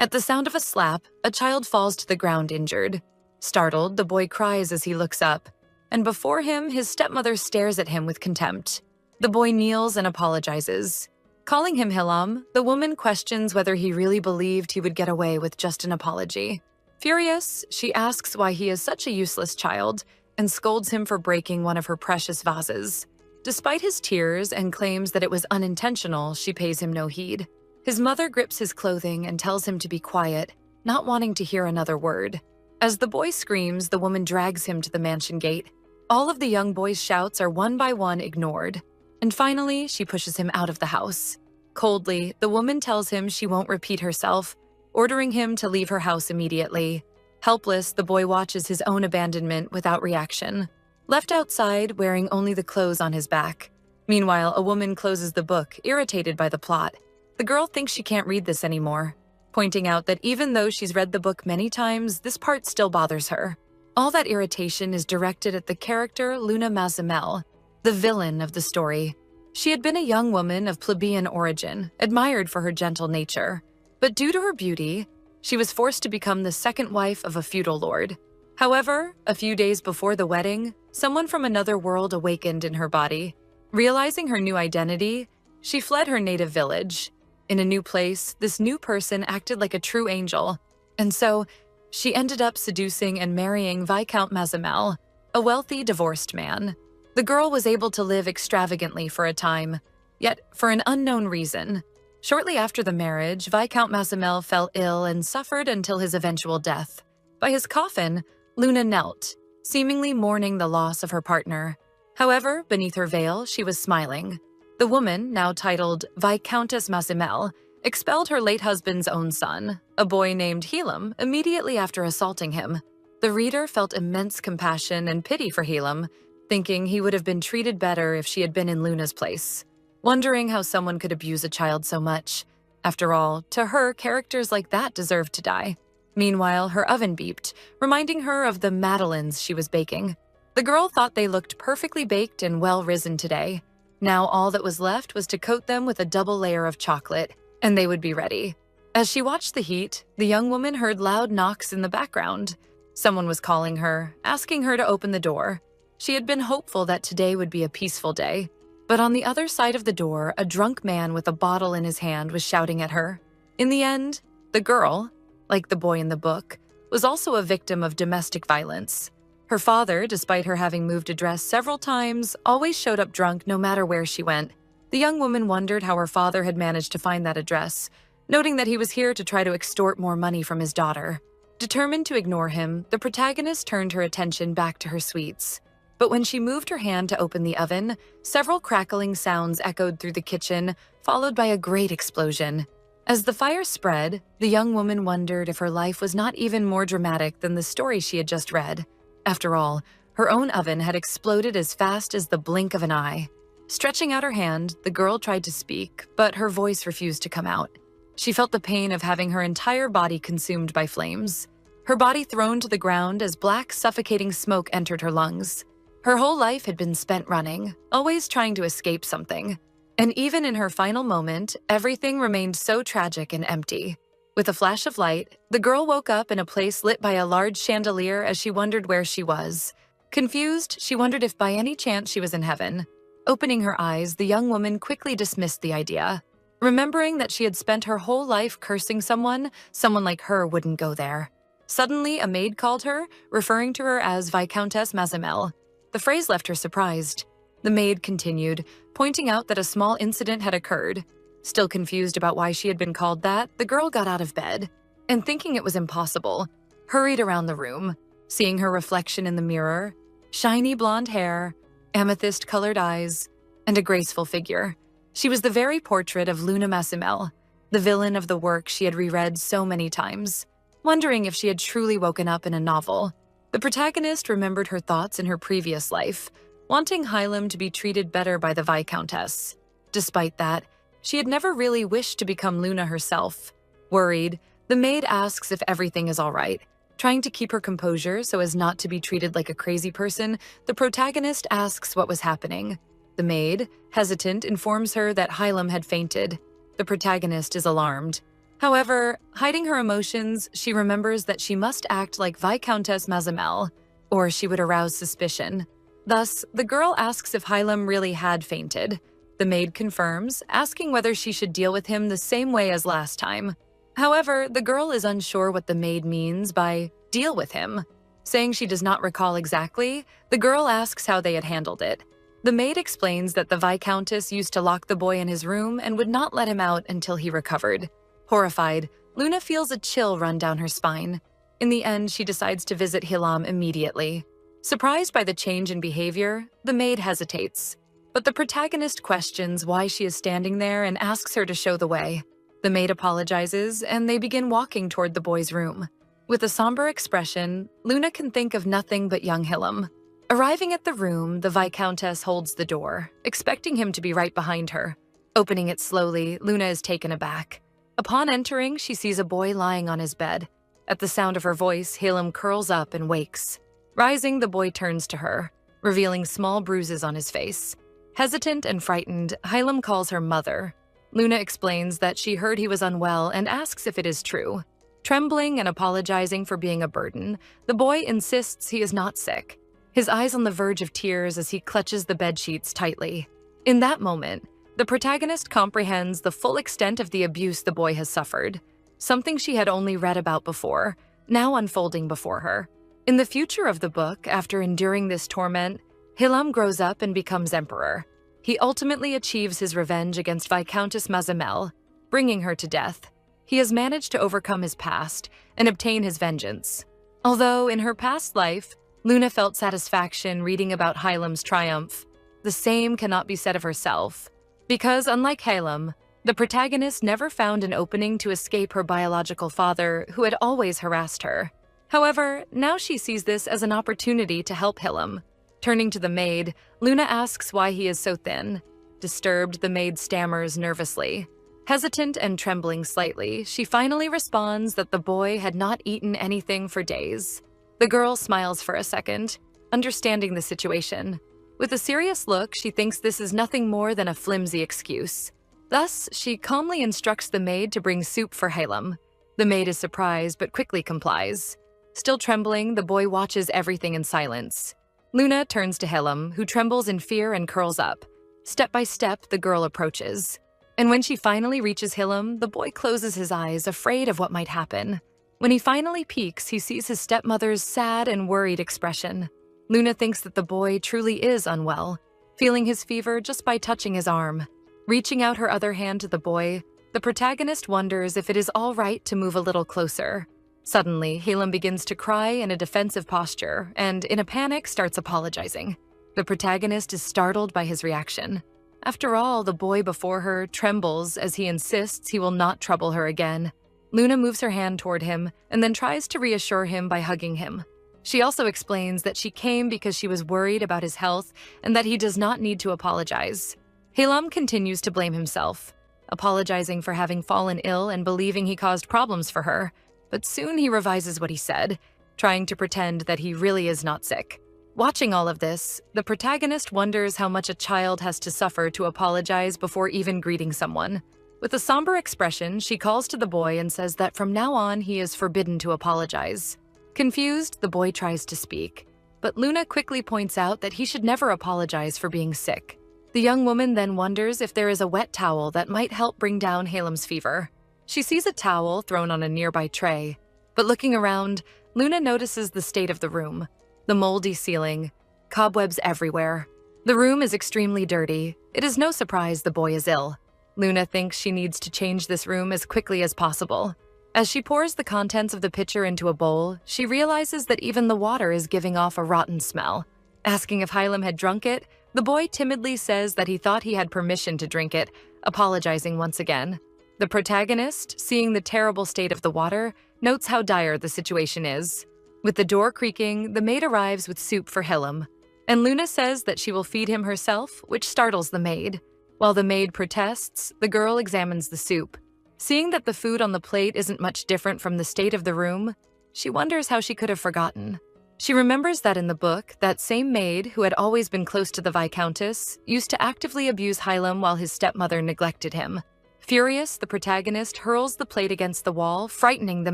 At the sound of a slap, a child falls to the ground injured. Startled, the boy cries as he looks up, and before him, his stepmother stares at him with contempt. The boy kneels and apologizes. Calling him Hilam, the woman questions whether he really believed he would get away with just an apology. Furious, she asks why he is such a useless child and scolds him for breaking one of her precious vases. Despite his tears and claims that it was unintentional, she pays him no heed. His mother grips his clothing and tells him to be quiet, not wanting to hear another word. As the boy screams, the woman drags him to the mansion gate. All of the young boy's shouts are one by one ignored. And finally, she pushes him out of the house. Coldly, the woman tells him she won't repeat herself, ordering him to leave her house immediately. Helpless, the boy watches his own abandonment without reaction. Left outside, wearing only the clothes on his back. Meanwhile, a woman closes the book, irritated by the plot. The girl thinks she can't read this anymore, pointing out that even though she's read the book many times, this part still bothers her. All that irritation is directed at the character Luna Mazamel, the villain of the story. She had been a young woman of plebeian origin, admired for her gentle nature. But due to her beauty, she was forced to become the second wife of a feudal lord. However, a few days before the wedding, someone from another world awakened in her body. Realizing her new identity, she fled her native village. In a new place, this new person acted like a true angel, and so she ended up seducing and marrying Viscount Mazamel, a wealthy, divorced man. The girl was able to live extravagantly for a time, yet for an unknown reason. Shortly after the marriage, Viscount Mazamel fell ill and suffered until his eventual death. By his coffin, Luna knelt, seemingly mourning the loss of her partner. However, beneath her veil, she was smiling. The woman, now titled Viscountess Mazamel, expelled her late husband's own son, a boy named Hilam, immediately after assaulting him. The reader felt immense compassion and pity for Hilam, thinking he would have been treated better if she had been in Luna's place. Wondering how someone could abuse a child so much. After all, to her, characters like that deserved to die. Meanwhile, her oven beeped, reminding her of the madeleines she was baking. The girl thought they looked perfectly baked and well-risen today. Now all that was left was to coat them with a double layer of chocolate, and they would be ready. As she watched the heat, the young woman heard loud knocks in the background. Someone was calling her, asking her to open the door. She had been hopeful that today would be a peaceful day. But on the other side of the door, a drunk man with a bottle in his hand was shouting at her. In the end, the girl, like the boy in the book, was also a victim of domestic violence. Her father, despite her having moved address several times, always showed up drunk no matter where she went. The young woman wondered how her father had managed to find that address, noting that he was here to try to extort more money from his daughter. Determined to ignore him, the protagonist turned her attention back to her sweets. But when she moved her hand to open the oven, several crackling sounds echoed through the kitchen, followed by a great explosion. As the fire spread, the young woman wondered if her life was not even more dramatic than the story she had just read. After all, her own oven had exploded as fast as the blink of an eye. Stretching out her hand, the girl tried to speak, but her voice refused to come out. She felt the pain of having her entire body consumed by flames. Her body thrown to the ground as black, suffocating smoke entered her lungs. Her whole life had been spent running, always trying to escape something. And even in her final moment, everything remained so tragic and empty. With a flash of light, the girl woke up in a place lit by a large chandelier as she wondered where she was. Confused, she wondered if by any chance she was in heaven. Opening her eyes, the young woman quickly dismissed the idea. Remembering that she had spent her whole life cursing someone like her wouldn't go there. Suddenly, a maid called her, referring to her as Viscountess Mazamel. The phrase left her surprised. The maid continued, pointing out that a small incident had occurred. Still confused about why she had been called that, the girl got out of bed, and thinking it was impossible, hurried around the room, seeing her reflection in the mirror, shiny blonde hair, amethyst-colored eyes, and a graceful figure. She was the very portrait of Luna Mazamel, the villain of the work she had reread so many times, wondering if she had truly woken up in a novel. The protagonist remembered her thoughts in her previous life, wanting Hilam to be treated better by the Viscountess. Despite that, she had never really wished to become Luna herself. Worried, the maid asks if everything is all right. Trying to keep her composure so as not to be treated like a crazy person, the protagonist asks what was happening. The maid, hesitant, informs her that Hilam had fainted. The protagonist is alarmed. However, hiding her emotions, she remembers that she must act like Viscountess Mazamel, or she would arouse suspicion. Thus, the girl asks if Hylam really had fainted. The maid confirms, asking whether she should deal with him the same way as last time. However, the girl is unsure what the maid means by deal with him. Saying she does not recall exactly, the girl asks how they had handled it. The maid explains that the Viscountess used to lock the boy in his room and would not let him out until he recovered. Horrified, Luna feels a chill run down her spine. In the end, she decides to visit Hylam immediately. Surprised by the change in behavior, the maid hesitates. But the protagonist questions why she is standing there and asks her to show the way. The maid apologizes, and they begin walking toward the boy's room. With a somber expression, Luna can think of nothing but young Hylam. Arriving at the room, the Viscountess holds the door, expecting him to be right behind her. Opening it slowly, Luna is taken aback. Upon entering, she sees a boy lying on his bed. At the sound of her voice, Hylam curls up and wakes. Rising, the boy turns to her, revealing small bruises on his face. Hesitant and frightened, Hylam calls her mother. Luna explains that she heard he was unwell and asks if it is true. Trembling and apologizing for being a burden, the boy insists he is not sick, his eyes on the verge of tears as he clutches the bedsheets tightly. In that moment, the protagonist comprehends the full extent of the abuse the boy has suffered, something she had only read about before, now unfolding before her. In the future of the book, after enduring this torment, Hylam grows up and becomes emperor. He ultimately achieves his revenge against Viscountess Mazamel, bringing her to death. He has managed to overcome his past and obtain his vengeance. Although in her past life, Luna felt satisfaction reading about Hylam's triumph, the same cannot be said of herself. Because unlike Hylam, the protagonist never found an opening to escape her biological father, who had always harassed her. However, now she sees this as an opportunity to help Hylam. Turning to the maid, Luna asks why he is so thin. Disturbed, the maid stammers nervously. Hesitant and trembling slightly, she finally responds that the boy had not eaten anything for days. The girl smiles for a second, understanding the situation. With a serious look, she thinks this is nothing more than a flimsy excuse. Thus, she calmly instructs the maid to bring soup for Hylam. The maid is surprised but quickly complies. Still trembling, the boy watches everything in silence. Luna turns to Hylam, who trembles in fear and curls up. Step by step, the girl approaches. And when she finally reaches Hylam, the boy closes his eyes, afraid of what might happen. When he finally peeks, he sees his stepmother's sad and worried expression. Luna thinks that the boy truly is unwell, feeling his fever just by touching his arm. Reaching out her other hand to the boy, the protagonist wonders if it is all right to move a little closer. Suddenly, Hylam begins to cry in a defensive posture and, in a panic, starts apologizing. The protagonist is startled by his reaction. After all, the boy before her trembles as he insists he will not trouble her again. Luna moves her hand toward him and then tries to reassure him by hugging him. She also explains that she came because she was worried about his health and that he does not need to apologize. Hylam continues to blame himself, apologizing for having fallen ill and believing he caused problems for her. But soon he revises what he said, trying to pretend that he really is not sick. Watching all of this, the protagonist wonders how much a child has to suffer to apologize before even greeting someone. With a somber expression, she calls to the boy and says that from now on he is forbidden to apologize. Confused, the boy tries to speak, but Luna quickly points out that he should never apologize for being sick. The young woman then wonders if there is a wet towel that might help bring down Hylam's fever. She sees a towel thrown on a nearby tray, but looking around, Luna notices the state of the room. The moldy ceiling, cobwebs everywhere. The room is extremely dirty. It is no surprise the boy is ill. Luna thinks she needs to change this room as quickly as possible. As she pours the contents of the pitcher into a bowl, she realizes that even the water is giving off a rotten smell. Asking if Hylam had drunk it, the boy timidly says that he thought he had permission to drink it, apologizing once again. The protagonist, seeing the terrible state of the water, notes how dire the situation is. With the door creaking, the maid arrives with soup for Hylam, and Luna says that she will feed him herself, which startles the maid. While the maid protests, the girl examines the soup. Seeing that the food on the plate isn't much different from the state of the room, she wonders how she could have forgotten. She remembers that in the book, that same maid, who had always been close to the Viscountess, used to actively abuse Hylam while his stepmother neglected him. Furious, the protagonist hurls the plate against the wall, frightening the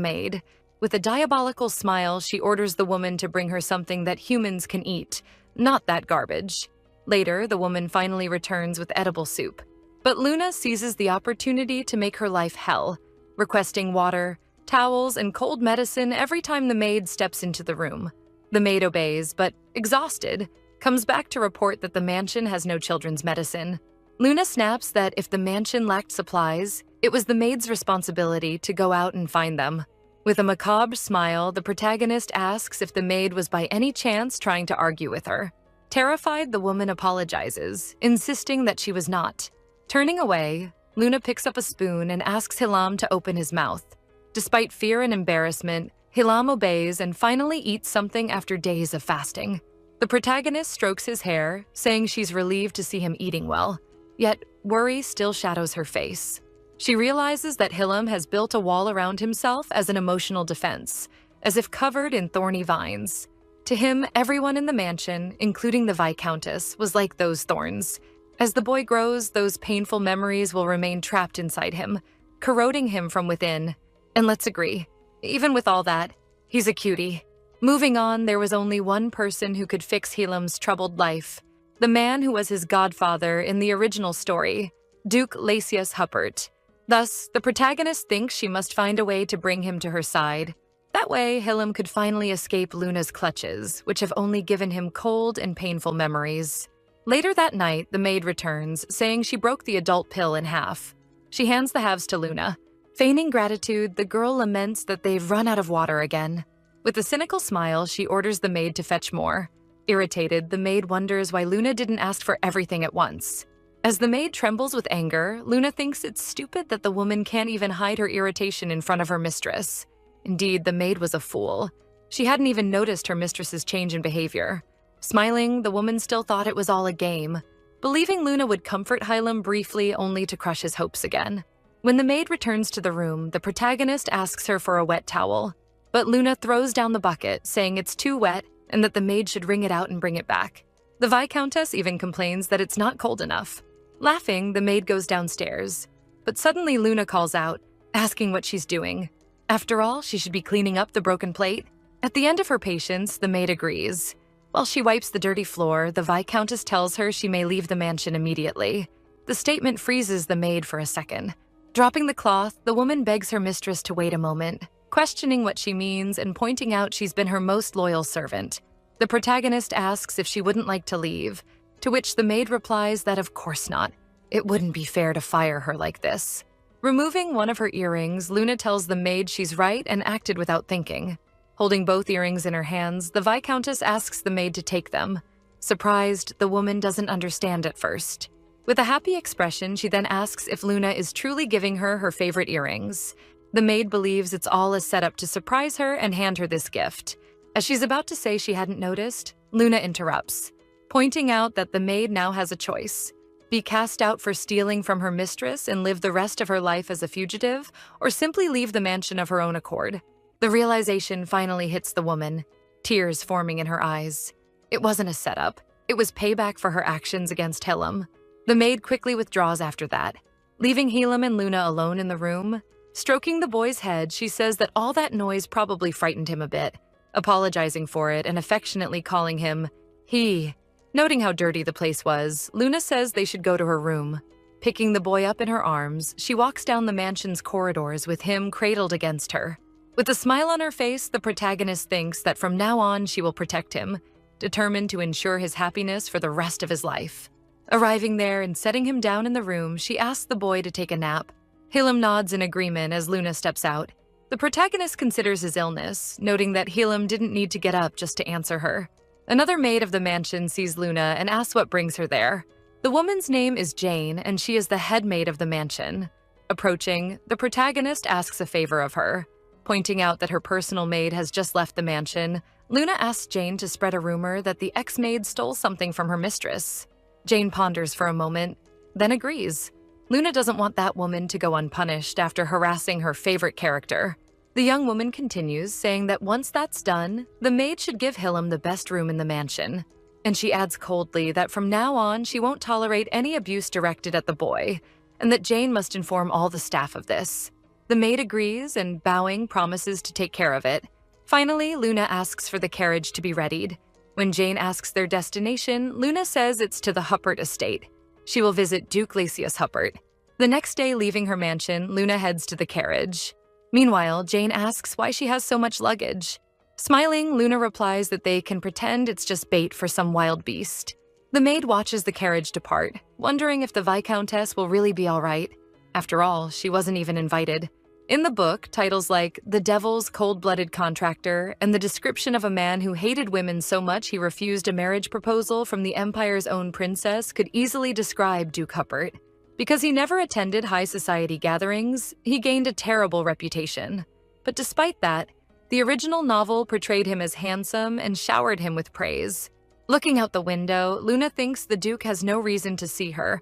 maid. With a diabolical smile, she orders the woman to bring her something that humans can eat, not that garbage. Later, the woman finally returns with edible soup. But Luna seizes the opportunity to make her life hell, requesting water, towels, and cold medicine every time the maid steps into the room. The maid obeys, but, exhausted, comes back to report that the mansion has no children's medicine. Luna snaps that if the mansion lacked supplies, it was the maid's responsibility to go out and find them. With a macabre smile, the protagonist asks if the maid was by any chance trying to argue with her. Terrified, the woman apologizes, insisting that she was not. Turning away, Luna picks up a spoon and asks Hilam to open his mouth. Despite fear and embarrassment, Hilam obeys and finally eats something after days of fasting. The protagonist strokes his hair, saying she's relieved to see him eating well. Yet, worry still shadows her face. She realizes that Hilam has built a wall around himself as an emotional defense, as if covered in thorny vines. To him, everyone in the mansion, including the Viscountess, was like those thorns. As the boy grows, those painful memories will remain trapped inside him, corroding him from within. And let's agree, even with all that, he's a cutie. Moving on, there was only one person who could fix Hilam's troubled life. The man who was his godfather in the original story, Duke Lasius Huppert. Thus, the protagonist thinks she must find a way to bring him to her side. That way, Hilam could finally escape Luna's clutches, which have only given him cold and painful memories. Later that night, the maid returns, saying she broke the adult pill in half. She hands the halves to Luna. Feigning gratitude, the girl laments that they've run out of water again. With a cynical smile, she orders the maid to fetch more. Irritated, the maid wonders why Luna didn't ask for everything at once. As the maid trembles with anger, Luna thinks it's stupid that the woman can't even hide her irritation in front of her mistress. Indeed, the maid was a fool. She hadn't even noticed her mistress's change in behavior. Smiling, the woman still thought it was all a game, believing Luna would comfort Hilam briefly only to crush his hopes again. When the maid returns to the room, the protagonist asks her for a wet towel, but Luna throws down the bucket, saying it's too wet and that the maid should wring it out and bring it back. The Viscountess even complains that it's not cold enough. Laughing, the maid goes downstairs, but suddenly Luna calls out, asking what she's doing. After all, she should be cleaning up the broken plate. At the end of her patience, the maid agrees. While she wipes the dirty floor, the Viscountess tells her she may leave the mansion immediately. The statement freezes the maid for a second. Dropping the cloth, the woman begs her mistress to wait a moment, questioning what she means and pointing out she's been her most loyal servant. The protagonist asks if she wouldn't like to leave, to which the maid replies that of course not. It wouldn't be fair to fire her like this. Removing one of her earrings, Luna tells the maid she's right and acted without thinking. Holding both earrings in her hands, the Viscountess asks the maid to take them. Surprised, the woman doesn't understand at first. With a happy expression, she then asks if Luna is truly giving her her favorite earrings. The maid believes it's all a setup to surprise her and hand her this gift. As she's about to say she hadn't noticed, Luna interrupts, pointing out that the maid now has a choice. Be cast out for stealing from her mistress and live the rest of her life as a fugitive, or simply leave the mansion of her own accord. The realization finally hits the woman, tears forming in her eyes. It wasn't a setup. It was payback for her actions against Hilam. The maid quickly withdraws after that, leaving Hilam and Luna alone in the room. Stroking the boy's head, she says that all that noise probably frightened him a bit, apologizing for it and affectionately calling him he. Noting how dirty the place was, Luna says they should go to her room. Picking the boy up in her arms, she walks down the mansion's corridors with him cradled against her. With a smile on her face, the protagonist thinks that from now on she will protect him, determined to ensure his happiness for the rest of his life. Arriving there and setting him down in the room, she asks the boy to take a nap. Hilam nods in agreement as Luna steps out. The protagonist considers his illness, noting that Hilam didn't need to get up just to answer her. Another maid of the mansion sees Luna and asks what brings her there. The woman's name is Jane, and she is the head maid of the mansion. Approaching, the protagonist asks a favor of her. Pointing out that her personal maid has just left the mansion, Luna asks Jane to spread a rumor that the ex-maid stole something from her mistress. Jane ponders for a moment, then agrees. Luna doesn't want that woman to go unpunished after harassing her favorite character. The young woman continues, saying that once that's done, the maid should give Hilam the best room in the mansion. And she adds coldly that from now on she won't tolerate any abuse directed at the boy, and that Jane must inform all the staff of this. The maid agrees and, bowing, promises to take care of it. Finally, Luna asks for the carriage to be readied. When Jane asks their destination, Luna says it's to the Huppert estate. She will visit Duke Lasius Huppert. The next day, leaving her mansion, Luna heads to the carriage. Meanwhile, Jane asks why she has so much luggage. Smiling, Luna replies that they can pretend it's just bait for some wild beast. The maid watches the carriage depart, wondering if the Viscountess will really be all right. After all, she wasn't even invited. In the book, titles like The Devil's Cold-Blooded Contractor and the description of a man who hated women so much he refused a marriage proposal from the Empire's own princess could easily describe Duke Huppert. Because he never attended high society gatherings, he gained a terrible reputation. But despite that, the original novel portrayed him as handsome and showered him with praise. Looking out the window, Luna thinks the Duke has no reason to see her,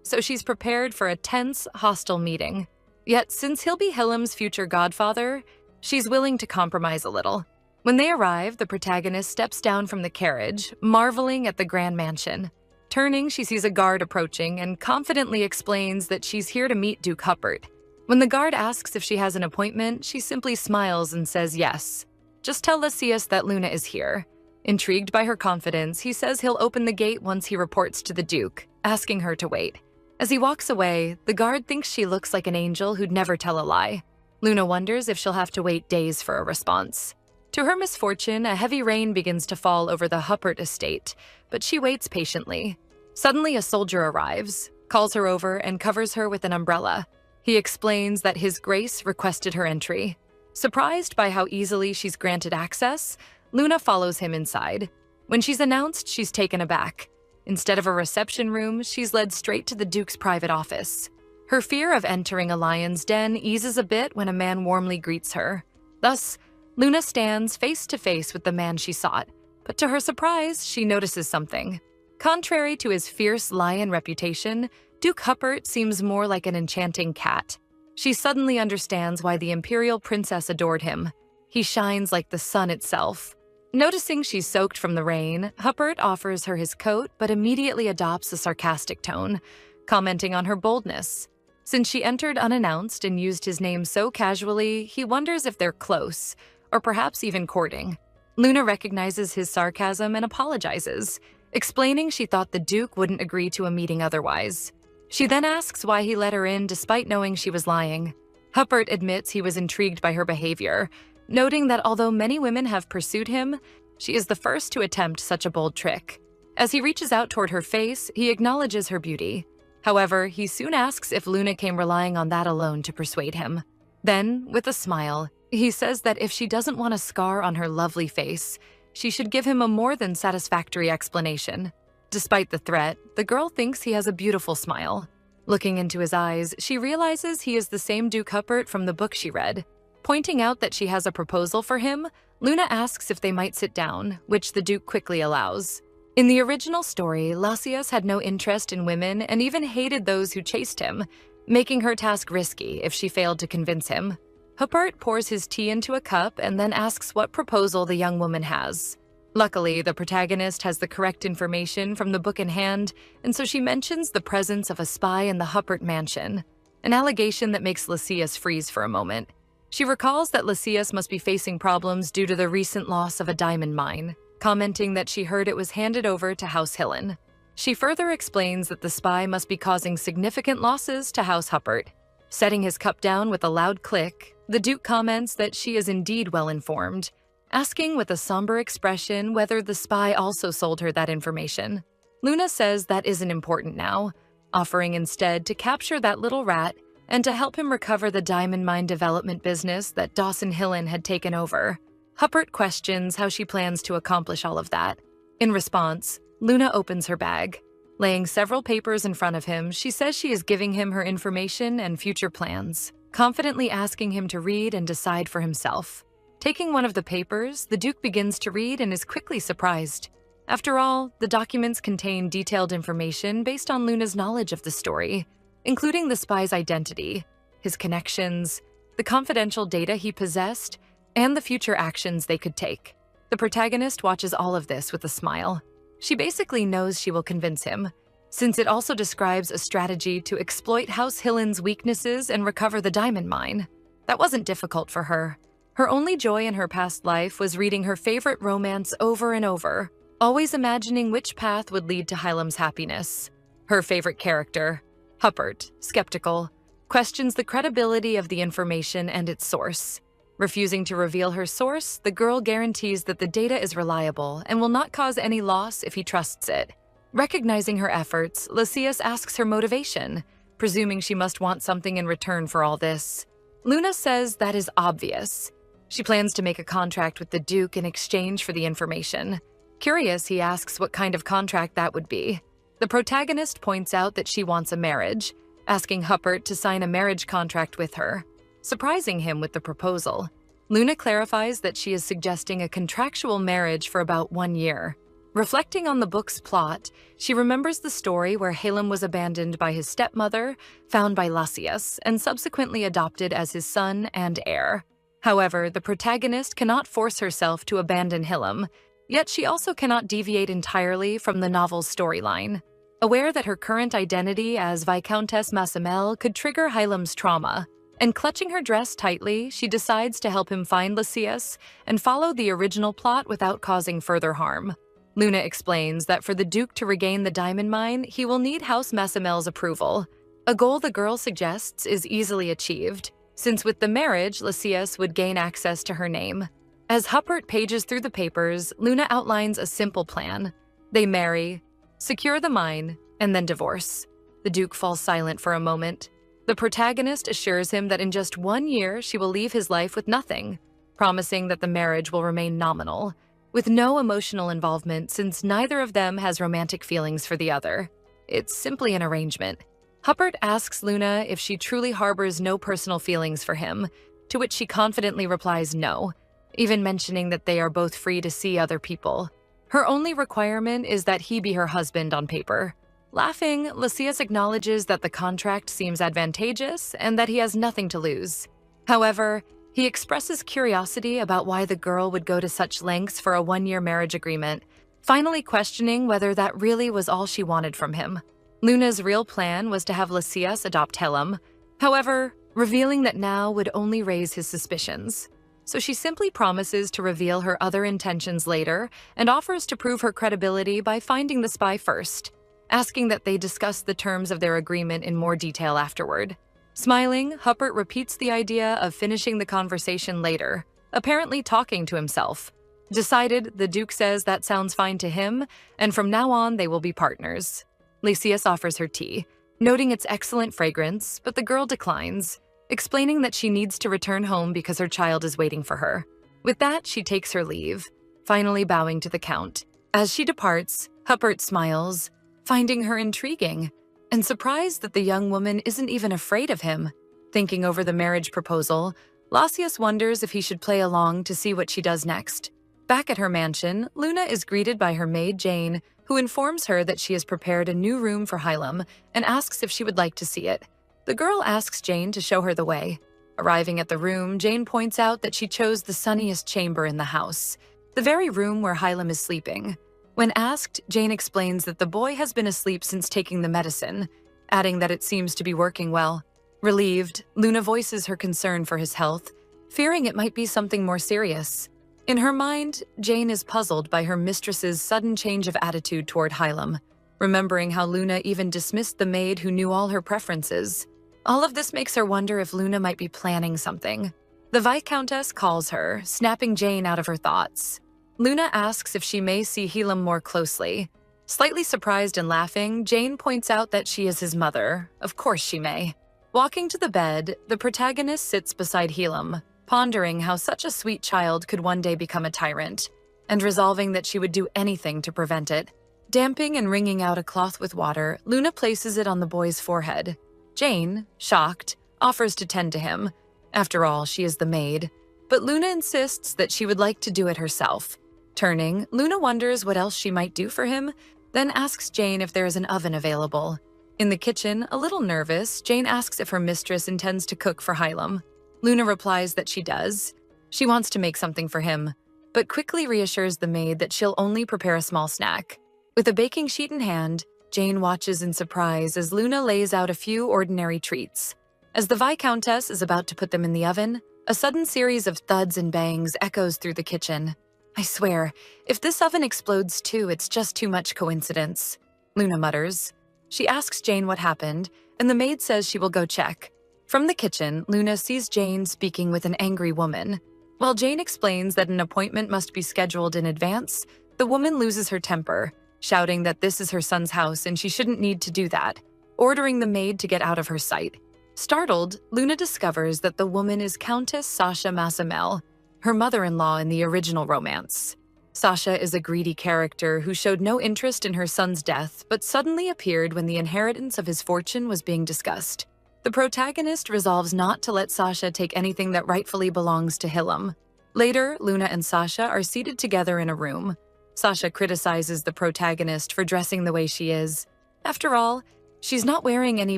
so she's prepared for a tense, hostile meeting. Yet, since he'll be Hillam's future godfather, she's willing to compromise a little. When they arrive, the protagonist steps down from the carriage, marveling at the grand mansion. Turning, she sees a guard approaching and confidently explains that she's here to meet Duke Huppert. When the guard asks if she has an appointment, she simply smiles and says yes. Just tell Lasius that Luna is here. Intrigued by her confidence, he says he'll open the gate once he reports to the Duke, asking her to wait. As he walks away, the guard thinks she looks like an angel who'd never tell a lie. Luna wonders if she'll have to wait days for a response. To her misfortune, a heavy rain begins to fall over the Huppert estate, but she waits patiently. Suddenly, a soldier arrives, calls her over, and covers her with an umbrella. He explains that His Grace requested her entry. Surprised by how easily she's granted access, Luna follows him inside. When she's announced, she's taken aback. Instead of a reception room, she's led straight to the Duke's private office. Her fear of entering a lion's den eases a bit when a man warmly greets her. Thus, Luna stands face to face with the man she sought, but to her surprise, she notices something. Contrary to his fierce lion reputation, Duke Huppert seems more like an enchanting cat. She suddenly understands why the imperial princess adored him. He shines like the sun itself. Noticing she's soaked from the rain, Huppert offers her his coat but immediately adopts a sarcastic tone, commenting on her boldness. Since she entered unannounced and used his name so casually, he wonders if they're close, or perhaps even courting. Luna recognizes his sarcasm and apologizes, explaining she thought the Duke wouldn't agree to a meeting otherwise. She then asks why he let her in despite knowing she was lying. Huppert admits he was intrigued by her behavior, noting that although many women have pursued him, she is the first to attempt such a bold trick. As he reaches out toward her face, he acknowledges her beauty. However, he soon asks if Luna came relying on that alone to persuade him. Then, with a smile, he says that if she doesn't want a scar on her lovely face, she should give him a more than satisfactory explanation. Despite the threat, the girl thinks he has a beautiful smile. Looking into his eyes, she realizes he is the same Duke Huppert from the book she read. Pointing out that she has a proposal for him, Luna asks if they might sit down, which the Duke quickly allows. In the original story, Lasius had no interest in women and even hated those who chased him, making her task risky if she failed to convince him. Huppert pours his tea into a cup and then asks what proposal the young woman has. Luckily, the protagonist has the correct information from the book in hand, and so she mentions the presence of a spy in the Huppert mansion, an allegation that makes Lasius freeze for a moment. She recalls that Lasius must be facing problems due to the recent loss of a diamond mine, commenting that she heard it was handed over to House Hillen. She further explains that the spy must be causing significant losses to House Huppert. Setting his cup down with a loud click, the Duke comments that she is indeed well-informed, asking with a somber expression whether the spy also sold her that information. Luna says that isn't important now, offering instead to capture that little rat and to help him recover the diamond mine development business that Dawson Hillen had taken over. Huppert questions how she plans to accomplish all of that. In response, Luna opens her bag. Laying several papers in front of him, she says she is giving him her information and future plans, confidently asking him to read and decide for himself. Taking one of the papers, the Duke begins to read and is quickly surprised. After all, the documents contain detailed information based on Luna's knowledge of the story, including the spy's identity, his connections, the confidential data he possessed, and the future actions they could take. The protagonist watches all of this with a smile. She basically knows she will convince him, since it also describes a strategy to exploit House Hillen's weaknesses and recover the diamond mine. That wasn't difficult for her. Her only joy in her past life was reading her favorite romance over and over, always imagining which path would lead to Hylam's happiness. Her favorite character, Huppert, skeptical, questions the credibility of the information and its source. Refusing to reveal her source, the girl guarantees that the data is reliable and will not cause any loss if he trusts it. Recognizing her efforts, Lysias asks her motivation, presuming she must want something in return for all this. Luna says that is obvious. She plans to make a contract with the Duke in exchange for the information. Curious, he asks what kind of contract that would be. The protagonist points out that she wants a marriage, asking Huppert to sign a marriage contract with her. Surprising him with the proposal, Luna clarifies that she is suggesting a contractual marriage for about 1 year. Reflecting on the book's plot, she remembers the story where Hylam was abandoned by his stepmother, found by Lysias, and subsequently adopted as his son and heir. However, the protagonist cannot force herself to abandon Hylam, yet she also cannot deviate entirely from the novel's storyline. Aware that her current identity as Viscountess Massamel could trigger Hylam's trauma, and clutching her dress tightly, she decides to help him find Lysias and follow the original plot without causing further harm. Luna explains that for the Duke to regain the diamond mine, he will need House Massamel's approval. A goal the girl suggests is easily achieved, since with the marriage, Lysias would gain access to her name. As Huppert pages through the papers, Luna outlines a simple plan. They marry, secure the mine, and then divorce. The Duke falls silent for a moment. The protagonist assures him that in just 1 year, she will leave his life with nothing, promising that the marriage will remain nominal, with no emotional involvement since neither of them has romantic feelings for the other. It's simply an arrangement. Huppert asks Luna if she truly harbors no personal feelings for him, to which she confidently replies no, even mentioning that they are both free to see other people. Her only requirement is that he be her husband on paper. Laughing, Lysias acknowledges that the contract seems advantageous and that he has nothing to lose. However, he expresses curiosity about why the girl would go to such lengths for a 1-year marriage agreement, finally questioning whether that really was all she wanted from him. Luna's real plan was to have Lysias adopt Hylam, however, revealing that now would only raise his suspicions. So she simply promises to reveal her other intentions later and offers to prove her credibility by finding the spy first, asking that they discuss the terms of their agreement in more detail afterward. Smiling, Huppert repeats the idea of finishing the conversation later, apparently talking to himself. Decided, the Duke says that sounds fine to him, and from now on they will be partners. Lysias offers her tea, noting its excellent fragrance, but the girl declines, explaining that she needs to return home because her child is waiting for her. With that, she takes her leave, finally bowing to the Count. As she departs, Huppert smiles, finding her intriguing, and surprised that the young woman isn't even afraid of him. Thinking over the marriage proposal, Lysias wonders if he should play along to see what she does next. Back at her mansion, Luna is greeted by her maid Jane, who informs her that she has prepared a new room for Hylam and asks if she would like to see it. The girl asks Jane to show her the way. Arriving at the room, Jane points out that she chose the sunniest chamber in the house, the very room where Hylam is sleeping. When asked, Jane explains that the boy has been asleep since taking the medicine, adding that it seems to be working well. Relieved, Luna voices her concern for his health, fearing it might be something more serious. In her mind, Jane is puzzled by her mistress's sudden change of attitude toward Hylam, remembering how Luna even dismissed the maid who knew all her preferences. All of this makes her wonder if Luna might be planning something. The Viscountess calls her, snapping Jane out of her thoughts. Luna asks if she may see Hylam more closely. Slightly surprised and laughing, Jane points out that she is his mother. Of course she may. Walking to the bed, the protagonist sits beside Hylam, pondering how such a sweet child could one day become a tyrant, and resolving that she would do anything to prevent it. Damping and wringing out a cloth with water, Luna places it on the boy's forehead. Jane, shocked, offers to tend to him. After all, she is the maid. But Luna insists that she would like to do it herself. Turning, Luna wonders what else she might do for him, then asks Jane if there is an oven available. In the kitchen, a little nervous, Jane asks if her mistress intends to cook for Hylam. Luna replies that she does. She wants to make something for him, but quickly reassures the maid that she'll only prepare a small snack. With a baking sheet in hand, Jane watches in surprise as Luna lays out a few ordinary treats. As the Viscountess is about to put them in the oven, a sudden series of thuds and bangs echoes through the kitchen. I swear, if this oven explodes too, it's just too much coincidence, Luna mutters. She asks Jane what happened, and the maid says she will go check. From the kitchen, Luna sees Jane speaking with an angry woman. While Jane explains that an appointment must be scheduled in advance, the woman loses her temper, shouting that this is her son's house and she shouldn't need to do that, ordering the maid to get out of her sight. Startled, Luna discovers that the woman is Countess Sasha Masamel, her mother-in-law in the original romance. Sasha is a greedy character who showed no interest in her son's death but suddenly appeared when the inheritance of his fortune was being discussed. The protagonist resolves not to let Sasha take anything that rightfully belongs to Hillam. Later, Luna and Sasha are seated together in a room. Sasha criticizes the protagonist for dressing the way she is. After all, she's not wearing any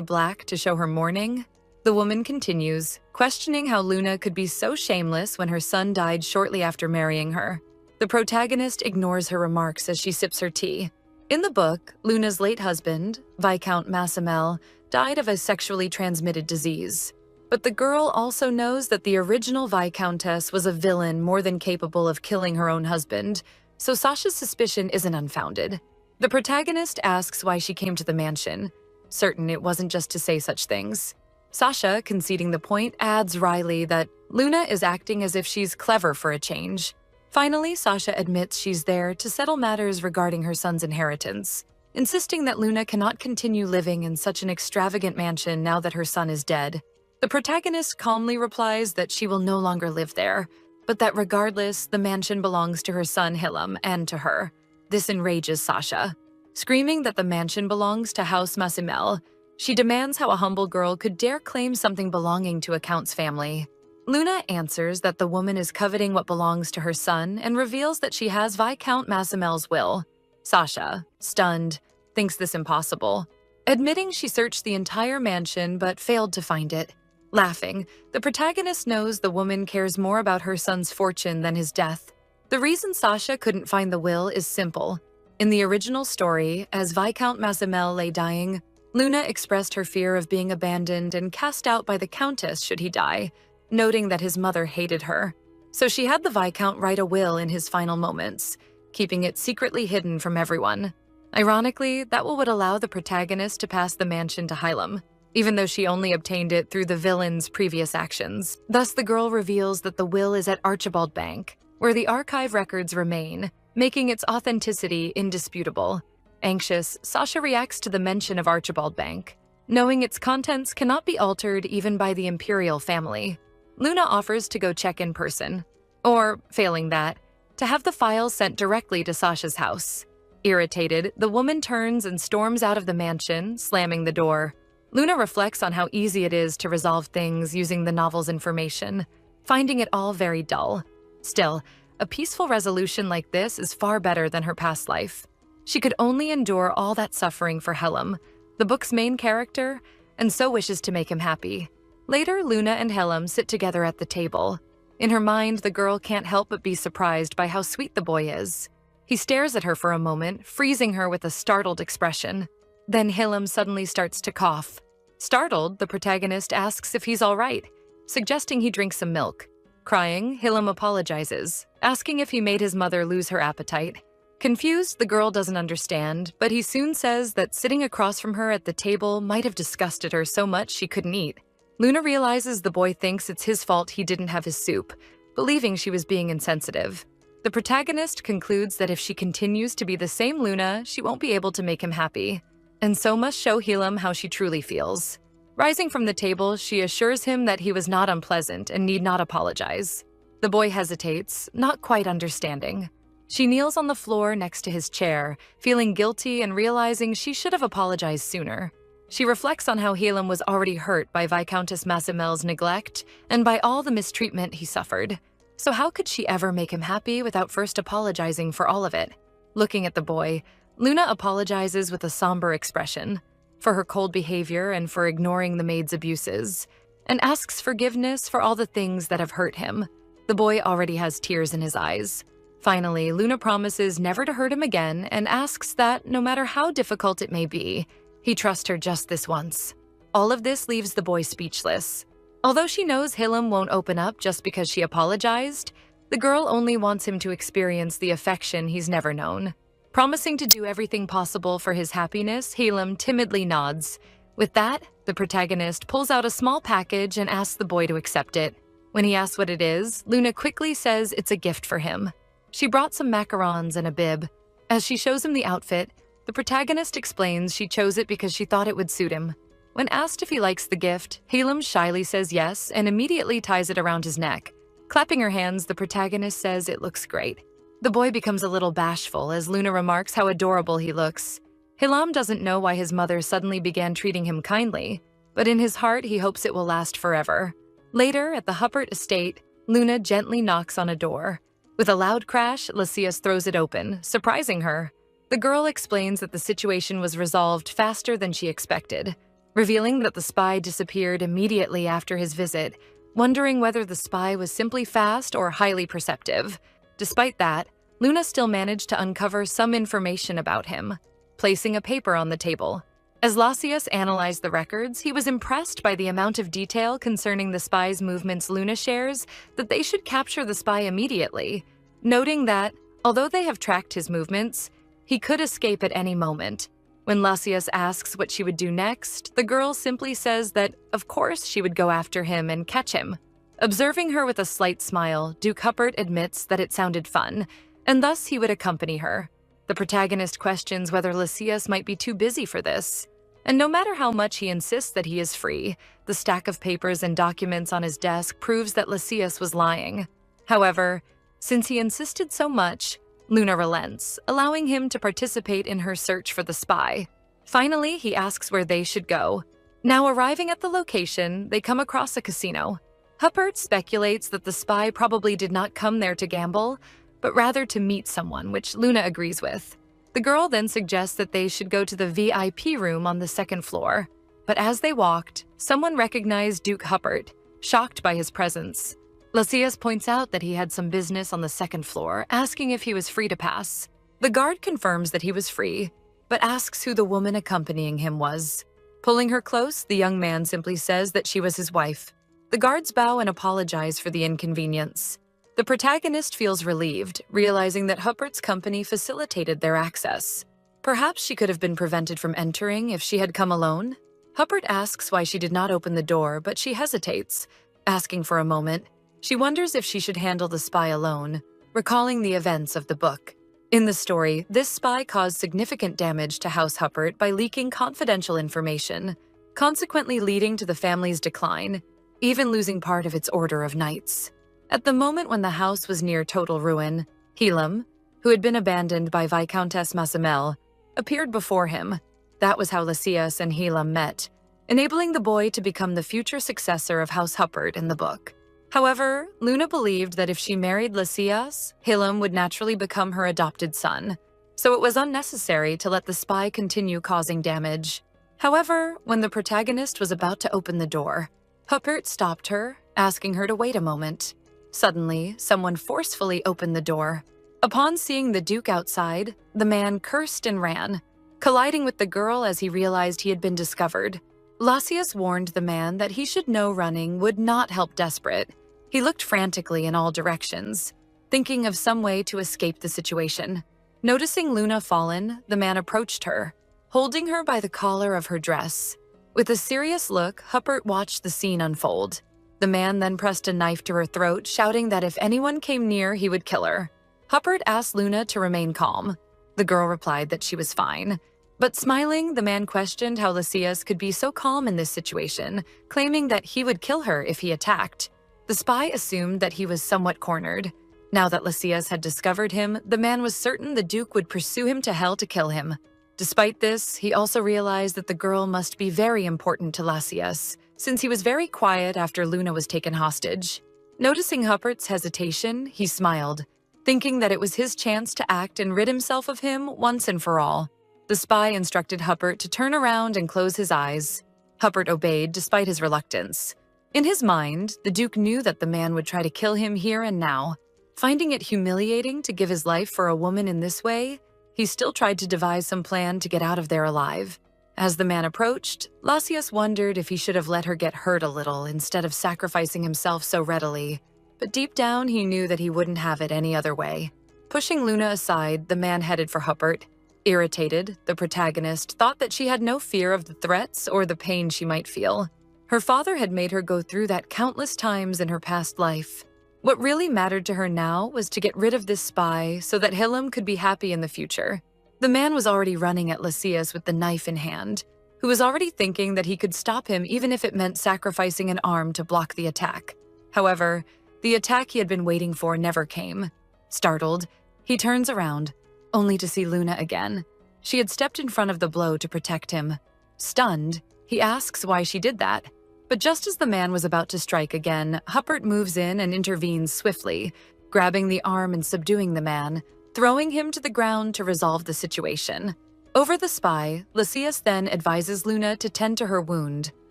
black to show her mourning. The woman continues, questioning how Luna could be so shameless when her son died shortly after marrying her. The protagonist ignores her remarks as she sips her tea. In the book, Luna's late husband, Viscount Masamel, died of a sexually transmitted disease. But the girl also knows that the original Viscountess was a villain more than capable of killing her own husband, so Sasha's suspicion isn't unfounded. The protagonist asks why she came to the mansion, certain it wasn't just to say such things. Sasha, conceding the point, adds wryly that Luna is acting as if she's clever for a change. Finally, Sasha admits she's there to settle matters regarding her son's inheritance, insisting that Luna cannot continue living in such an extravagant mansion now that her son is dead. The protagonist calmly replies that she will no longer live there, but that regardless, the mansion belongs to her son Hillam and to her. This enrages Sasha. Screaming that the mansion belongs to House Masamel, she demands how a humble girl could dare claim something belonging to a count's family. Luna answers that the woman is coveting what belongs to her son and reveals that she has Viscount Masamel's will. Sasha, stunned, thinks this impossible, admitting she searched the entire mansion but failed to find it. Laughing, the protagonist knows the woman cares more about her son's fortune than his death. The reason Sasha couldn't find the will is simple. In the original story, as Viscount Masamel lay dying, Luna expressed her fear of being abandoned and cast out by the Countess should he die, noting that his mother hated her. So she had the Viscount write a will in his final moments, keeping it secretly hidden from everyone. Ironically, that would allow the protagonist to pass the mansion to Hillam, even though she only obtained it through the villain's previous actions. Thus, the girl reveals that the will is at Archibald Bank, where the archive records remain, making its authenticity indisputable. Anxious, Sasha reacts to the mention of Archibald Bank, knowing its contents cannot be altered even by the imperial family. Luna offers to go check in person, or, failing that, to have the files sent directly to Sasha's house. Irritated, the woman turns and storms out of the mansion, slamming the door. Luna reflects on how easy it is to resolve things using the novel's information, finding it all very dull. Still, a peaceful resolution like this is far better than her past life. She could only endure all that suffering for Hillam, the book's main character, and so wishes to make him happy. Later, Luna and Hillam sit together at the table. In her mind, the girl can't help but be surprised by how sweet the boy is. He stares at her for a moment, freezing her with a startled expression. Then Hillam suddenly starts to cough. Startled, the protagonist asks if he's all right, suggesting he drink some milk. Crying, Hillam apologizes, asking if he made his mother lose her appetite. Confused, the girl doesn't understand, but he soon says that sitting across from her at the table might have disgusted her so much she couldn't eat. Luna realizes the boy thinks it's his fault he didn't have his soup, believing she was being insensitive. The protagonist concludes that if she continues to be the same Luna, she won't be able to make him happy, and so must show Hillam how she truly feels. Rising from the table, she assures him that he was not unpleasant and need not apologize. The boy hesitates, not quite understanding. She kneels on the floor next to his chair, feeling guilty and realizing she should have apologized sooner. She reflects on how Hillam was already hurt by Viscountess Masamel's neglect and by all the mistreatment he suffered. So how could she ever make him happy without first apologizing for all of it? Looking at the boy, Luna apologizes with a somber expression for her cold behavior and for ignoring the maid's abuses, and asks forgiveness for all the things that have hurt him. The boy already has tears in his eyes. Finally, Luna promises never to hurt him again and asks that, no matter how difficult it may be, he trust her just this once. All of this leaves the boy speechless. Although she knows Hilum won't open up just because she apologized, the girl only wants him to experience the affection he's never known. Promising to do everything possible for his happiness, Hilum timidly nods. With that, the protagonist pulls out a small package and asks the boy to accept it. When he asks what it is, Luna quickly says it's a gift for him. She brought some macarons and a bib. As she shows him the outfit, the protagonist explains she chose it because she thought it would suit him. When asked if he likes the gift, Hilum shyly says yes and immediately ties it around his neck. Clapping her hands, the protagonist says it looks great. The boy becomes a little bashful as Luna remarks how adorable he looks. Hilum doesn't know why his mother suddenly began treating him kindly, but in his heart he hopes it will last forever. Later, at the Huppert estate, Luna gently knocks on a door. With a loud crash, Lysias throws it open, surprising her. The girl explains that the situation was resolved faster than she expected, revealing that the spy disappeared immediately after his visit, wondering whether the spy was simply fast or highly perceptive. Despite that, Luna still managed to uncover some information about him, placing a paper on the table. As Lysias analyzed the records, he was impressed by the amount of detail concerning the spy's movements Luna shares that they should capture the spy immediately, noting that, although they have tracked his movements, he could escape at any moment. When Lysias asks what she would do next, the girl simply says that, of course, she would go after him and catch him. Observing her with a slight smile, Duke Huppert admits that it sounded fun, and thus he would accompany her. The protagonist questions whether Lysias might be too busy for this. And no matter how much he insists that he is free, the stack of papers and documents on his desk proves that Lysias was lying. However, since he insisted so much, Luna relents, allowing him to participate in her search for the spy. Finally, he asks where they should go. Now arriving at the location, they come across a casino. Huppert speculates that the spy probably did not come there to gamble, but rather to meet someone, which Luna agrees with. The girl then suggests that they should go to the VIP room on the second floor. But as they walked, someone recognized Duke Huppert, shocked by his presence. Lysias points out that he had some business on the second floor, asking if he was free to pass. The guard confirms that he was free, but asks who the woman accompanying him was. Pulling her close, the young man simply says that she was his wife. The guards bow and apologize for the inconvenience. The protagonist feels relieved, realizing that Huppert's company facilitated their access. Perhaps she could have been prevented from entering if she had come alone? Huppert asks why she did not open the door, but she hesitates. Asking for a moment, she wonders if she should handle the spy alone, recalling the events of the book. In the story, this spy caused significant damage to House Huppert by leaking confidential information, consequently leading to the family's decline, even losing part of its order of knights. At the moment when the house was near total ruin, Hilum, who had been abandoned by Viscountess Massamel, appeared before him. That was how Lysias and Hilum met, enabling the boy to become the future successor of House Huppert in the book. However, Luna believed that if she married Lysias, Hilum would naturally become her adopted son, so it was unnecessary to let the spy continue causing damage. However, when the protagonist was about to open the door, Huppert stopped her, asking her to wait a moment. Suddenly, someone forcefully opened the door. Upon seeing the Duke outside, the man cursed and ran, colliding with the girl as he realized he had been discovered. Lysias warned the man that he should know running would not help desperate. He looked frantically in all directions, thinking of some way to escape the situation. Noticing Luna fallen, the man approached her, holding her by the collar of her dress. With a serious look, Huppert watched the scene unfold. The man then pressed a knife to her throat, shouting that if anyone came near, he would kill her. Huppert asked Luna to remain calm. The girl replied that she was fine. But smiling, the man questioned how Lysias could be so calm in this situation, claiming that he would kill her if he attacked. The spy assumed that he was somewhat cornered. Now that Lysias had discovered him, the man was certain the Duke would pursue him to hell to kill him. Despite this, he also realized that the girl must be very important to Lysias, since he was very quiet after Luna was taken hostage. Noticing Huppert's hesitation, he smiled, thinking that it was his chance to act and rid himself of him once and for all. The spy instructed Huppert to turn around and close his eyes. Huppert obeyed despite his reluctance. In his mind, the Duke knew that the man would try to kill him here and now. Finding it humiliating to give his life for a woman in this way, he still tried to devise some plan to get out of there alive. As the man approached, Lysias wondered if he should have let her get hurt a little instead of sacrificing himself so readily. But deep down, he knew that he wouldn't have it any other way. Pushing Luna aside, the man headed for Huppert. Irritated, the protagonist thought that she had no fear of the threats or the pain she might feel. Her father had made her go through that countless times in her past life. What really mattered to her now was to get rid of this spy so that Hillam could be happy in the future. The man was already running at Lysias with the knife in hand, who was already thinking that he could stop him even if it meant sacrificing an arm to block the attack. However, the attack he had been waiting for never came. Startled, he turns around, only to see Luna again. She had stepped in front of the blow to protect him. Stunned, he asks why she did that. But just as the man was about to strike again, Huppert moves in and intervenes swiftly, grabbing the arm and subduing the man, throwing him to the ground to resolve the situation. Over the spy, Lysias then advises Luna to tend to her wound,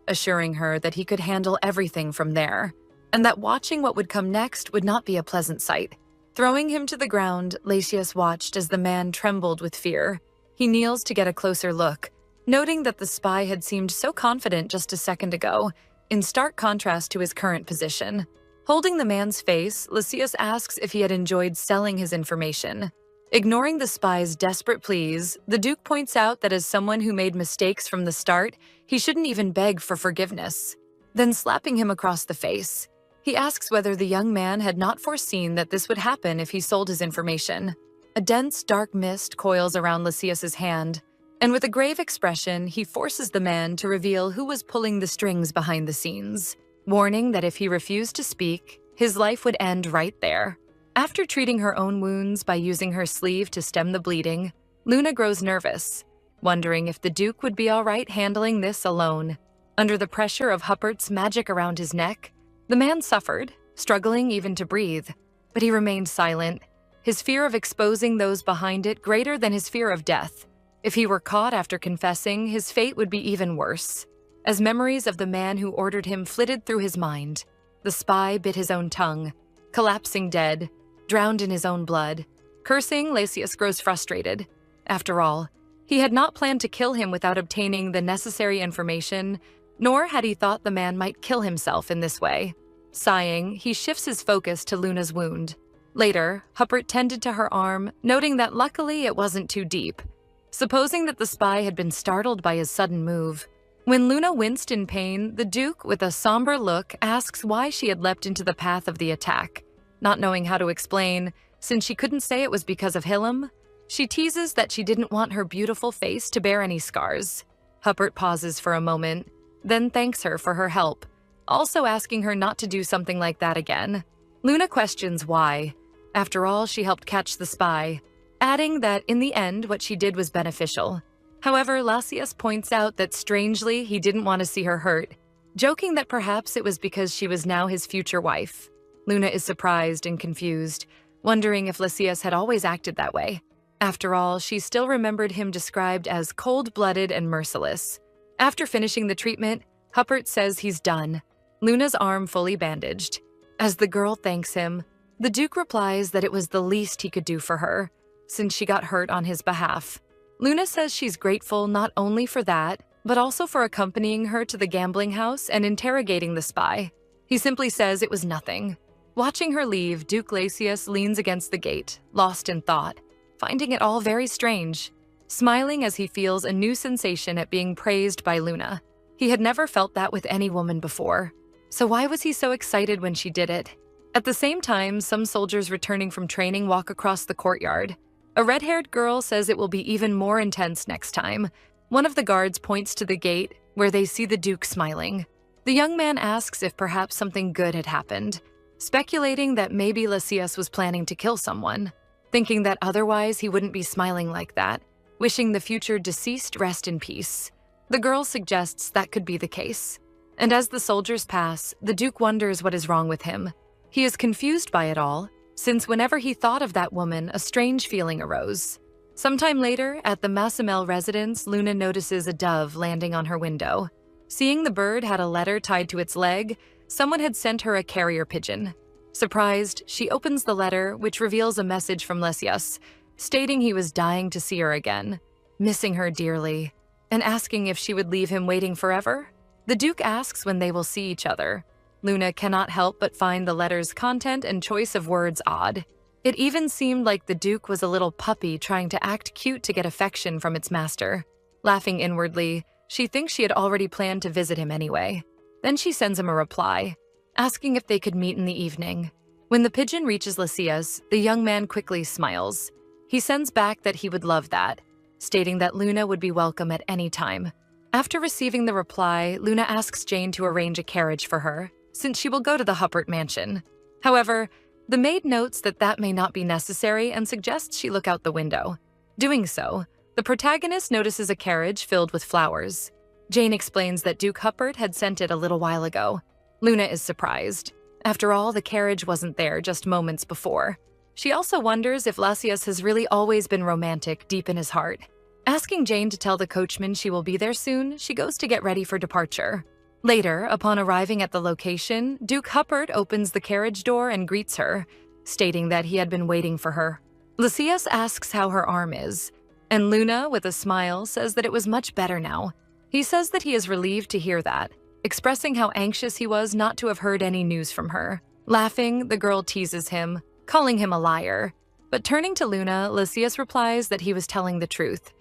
assuring her that he could handle everything from there, and that watching what would come next would not be a pleasant sight. Throwing him to the ground, Lysias watched as the man trembled with fear. He kneels to get a closer look, noting that the spy had seemed so confident just a second ago, in stark contrast to his current position. Holding the man's face, Lysias asks if he had enjoyed selling his information. Ignoring the spy's desperate pleas, the Duke points out that as someone who made mistakes from the start, he shouldn't even beg for forgiveness. Then slapping him across the face, he asks whether the young man had not foreseen that this would happen if he sold his information. A dense, dark mist coils around Lysias's hand, and with a grave expression, he forces the man to reveal who was pulling the strings behind the scenes, warning that if he refused to speak, his life would end right there. After treating her own wounds by using her sleeve to stem the bleeding, Luna grows nervous, wondering if the Duke would be all right handling this alone. Under the pressure of Huppert's magic around his neck, the man suffered, struggling even to breathe, but he remained silent, his fear of exposing those behind it greater than his fear of death. If he were caught after confessing, his fate would be even worse. As memories of the man who ordered him flitted through his mind, the spy bit his own tongue, collapsing dead, drowned in his own blood. Cursing, Lysias grows frustrated. After all, he had not planned to kill him without obtaining the necessary information, nor had he thought the man might kill himself in this way. Sighing, he shifts his focus to Luna's wound. Later, Huppert tended to her arm, noting that luckily it wasn't too deep. Supposing that the spy had been startled by his sudden move. When Luna winced in pain, the Duke, with a somber look, asks why she had leapt into the path of the attack. Not knowing how to explain, since she couldn't say it was because of Hillam, she teases that she didn't want her beautiful face to bear any scars. Huppert pauses for a moment, then thanks her for her help, also asking her not to do something like that again. Luna questions why. After all, she helped catch the spy, adding that in the end what she did was beneficial. However, Lysias points out that strangely he didn't want to see her hurt, joking that perhaps it was because she was now his future wife. Luna is surprised and confused, wondering if Lysias had always acted that way. After all, she still remembered him described as cold-blooded and merciless. After finishing the treatment, Huppert says he's done, Luna's arm fully bandaged. As the girl thanks him, the Duke replies that it was the least he could do for her, since she got hurt on his behalf. Luna says she's grateful not only for that, but also for accompanying her to the gambling house and interrogating the spy. He simply says it was nothing. Watching her leave, Duke Lysias leans against the gate, lost in thought, finding it all very strange, smiling as he feels a new sensation at being praised by Luna. He had never felt that with any woman before, so why was he so excited when she did it? At the same time, some soldiers returning from training walk across the courtyard. A red-haired girl says it will be even more intense next time. One of the guards points to the gate, where they see the Duke smiling. The young man asks if perhaps something good had happened, speculating that maybe Lysias was planning to kill someone, thinking that otherwise he wouldn't be smiling like that, wishing the future deceased rest in peace. The girl suggests that could be the case. And as the soldiers pass, the Duke wonders what is wrong with him. He is confused by it all, since whenever he thought of that woman, a strange feeling arose. Sometime later, at the Massamel residence, Luna notices a dove landing on her window. Seeing the bird had a letter tied to its leg, someone had sent her a carrier pigeon. Surprised, she opens the letter, which reveals a message from Lysias, stating he was dying to see her again, missing her dearly, and asking if she would leave him waiting forever. The Duke asks when they will see each other. Luna cannot help but find the letter's content and choice of words odd. It even seemed like the Duke was a little puppy trying to act cute to get affection from its master. Laughing inwardly, she thinks she had already planned to visit him anyway. Then she sends him a reply, asking if they could meet in the evening. When the pigeon reaches Lysias, the young man quickly smiles. He sends back that he would love that, stating that Luna would be welcome at any time. After receiving the reply, Luna asks Jane to arrange a carriage for her, since she will go to the Huppert mansion. However, the maid notes that that may not be necessary and suggests she look out the window. Doing so, the protagonist notices a carriage filled with flowers. Jane explains that Duke Huppert had sent it a little while ago. Luna is surprised. After all, the carriage wasn't there just moments before. She also wonders if Lysias has really always been romantic deep in his heart. Asking Jane to tell the coachman she will be there soon, she goes to get ready for departure. Later, upon arriving at the location, Duke Huppert opens the carriage door and greets her, stating that he had been waiting for her. Lysias asks how her arm is, and Luna, with a smile, says that it was much better now. He says that he is relieved to hear that, expressing how anxious he was not to have heard any news from her. Laughing, the girl teases him, calling him a liar. But turning to Luna, Lysias replies that he was telling the truth,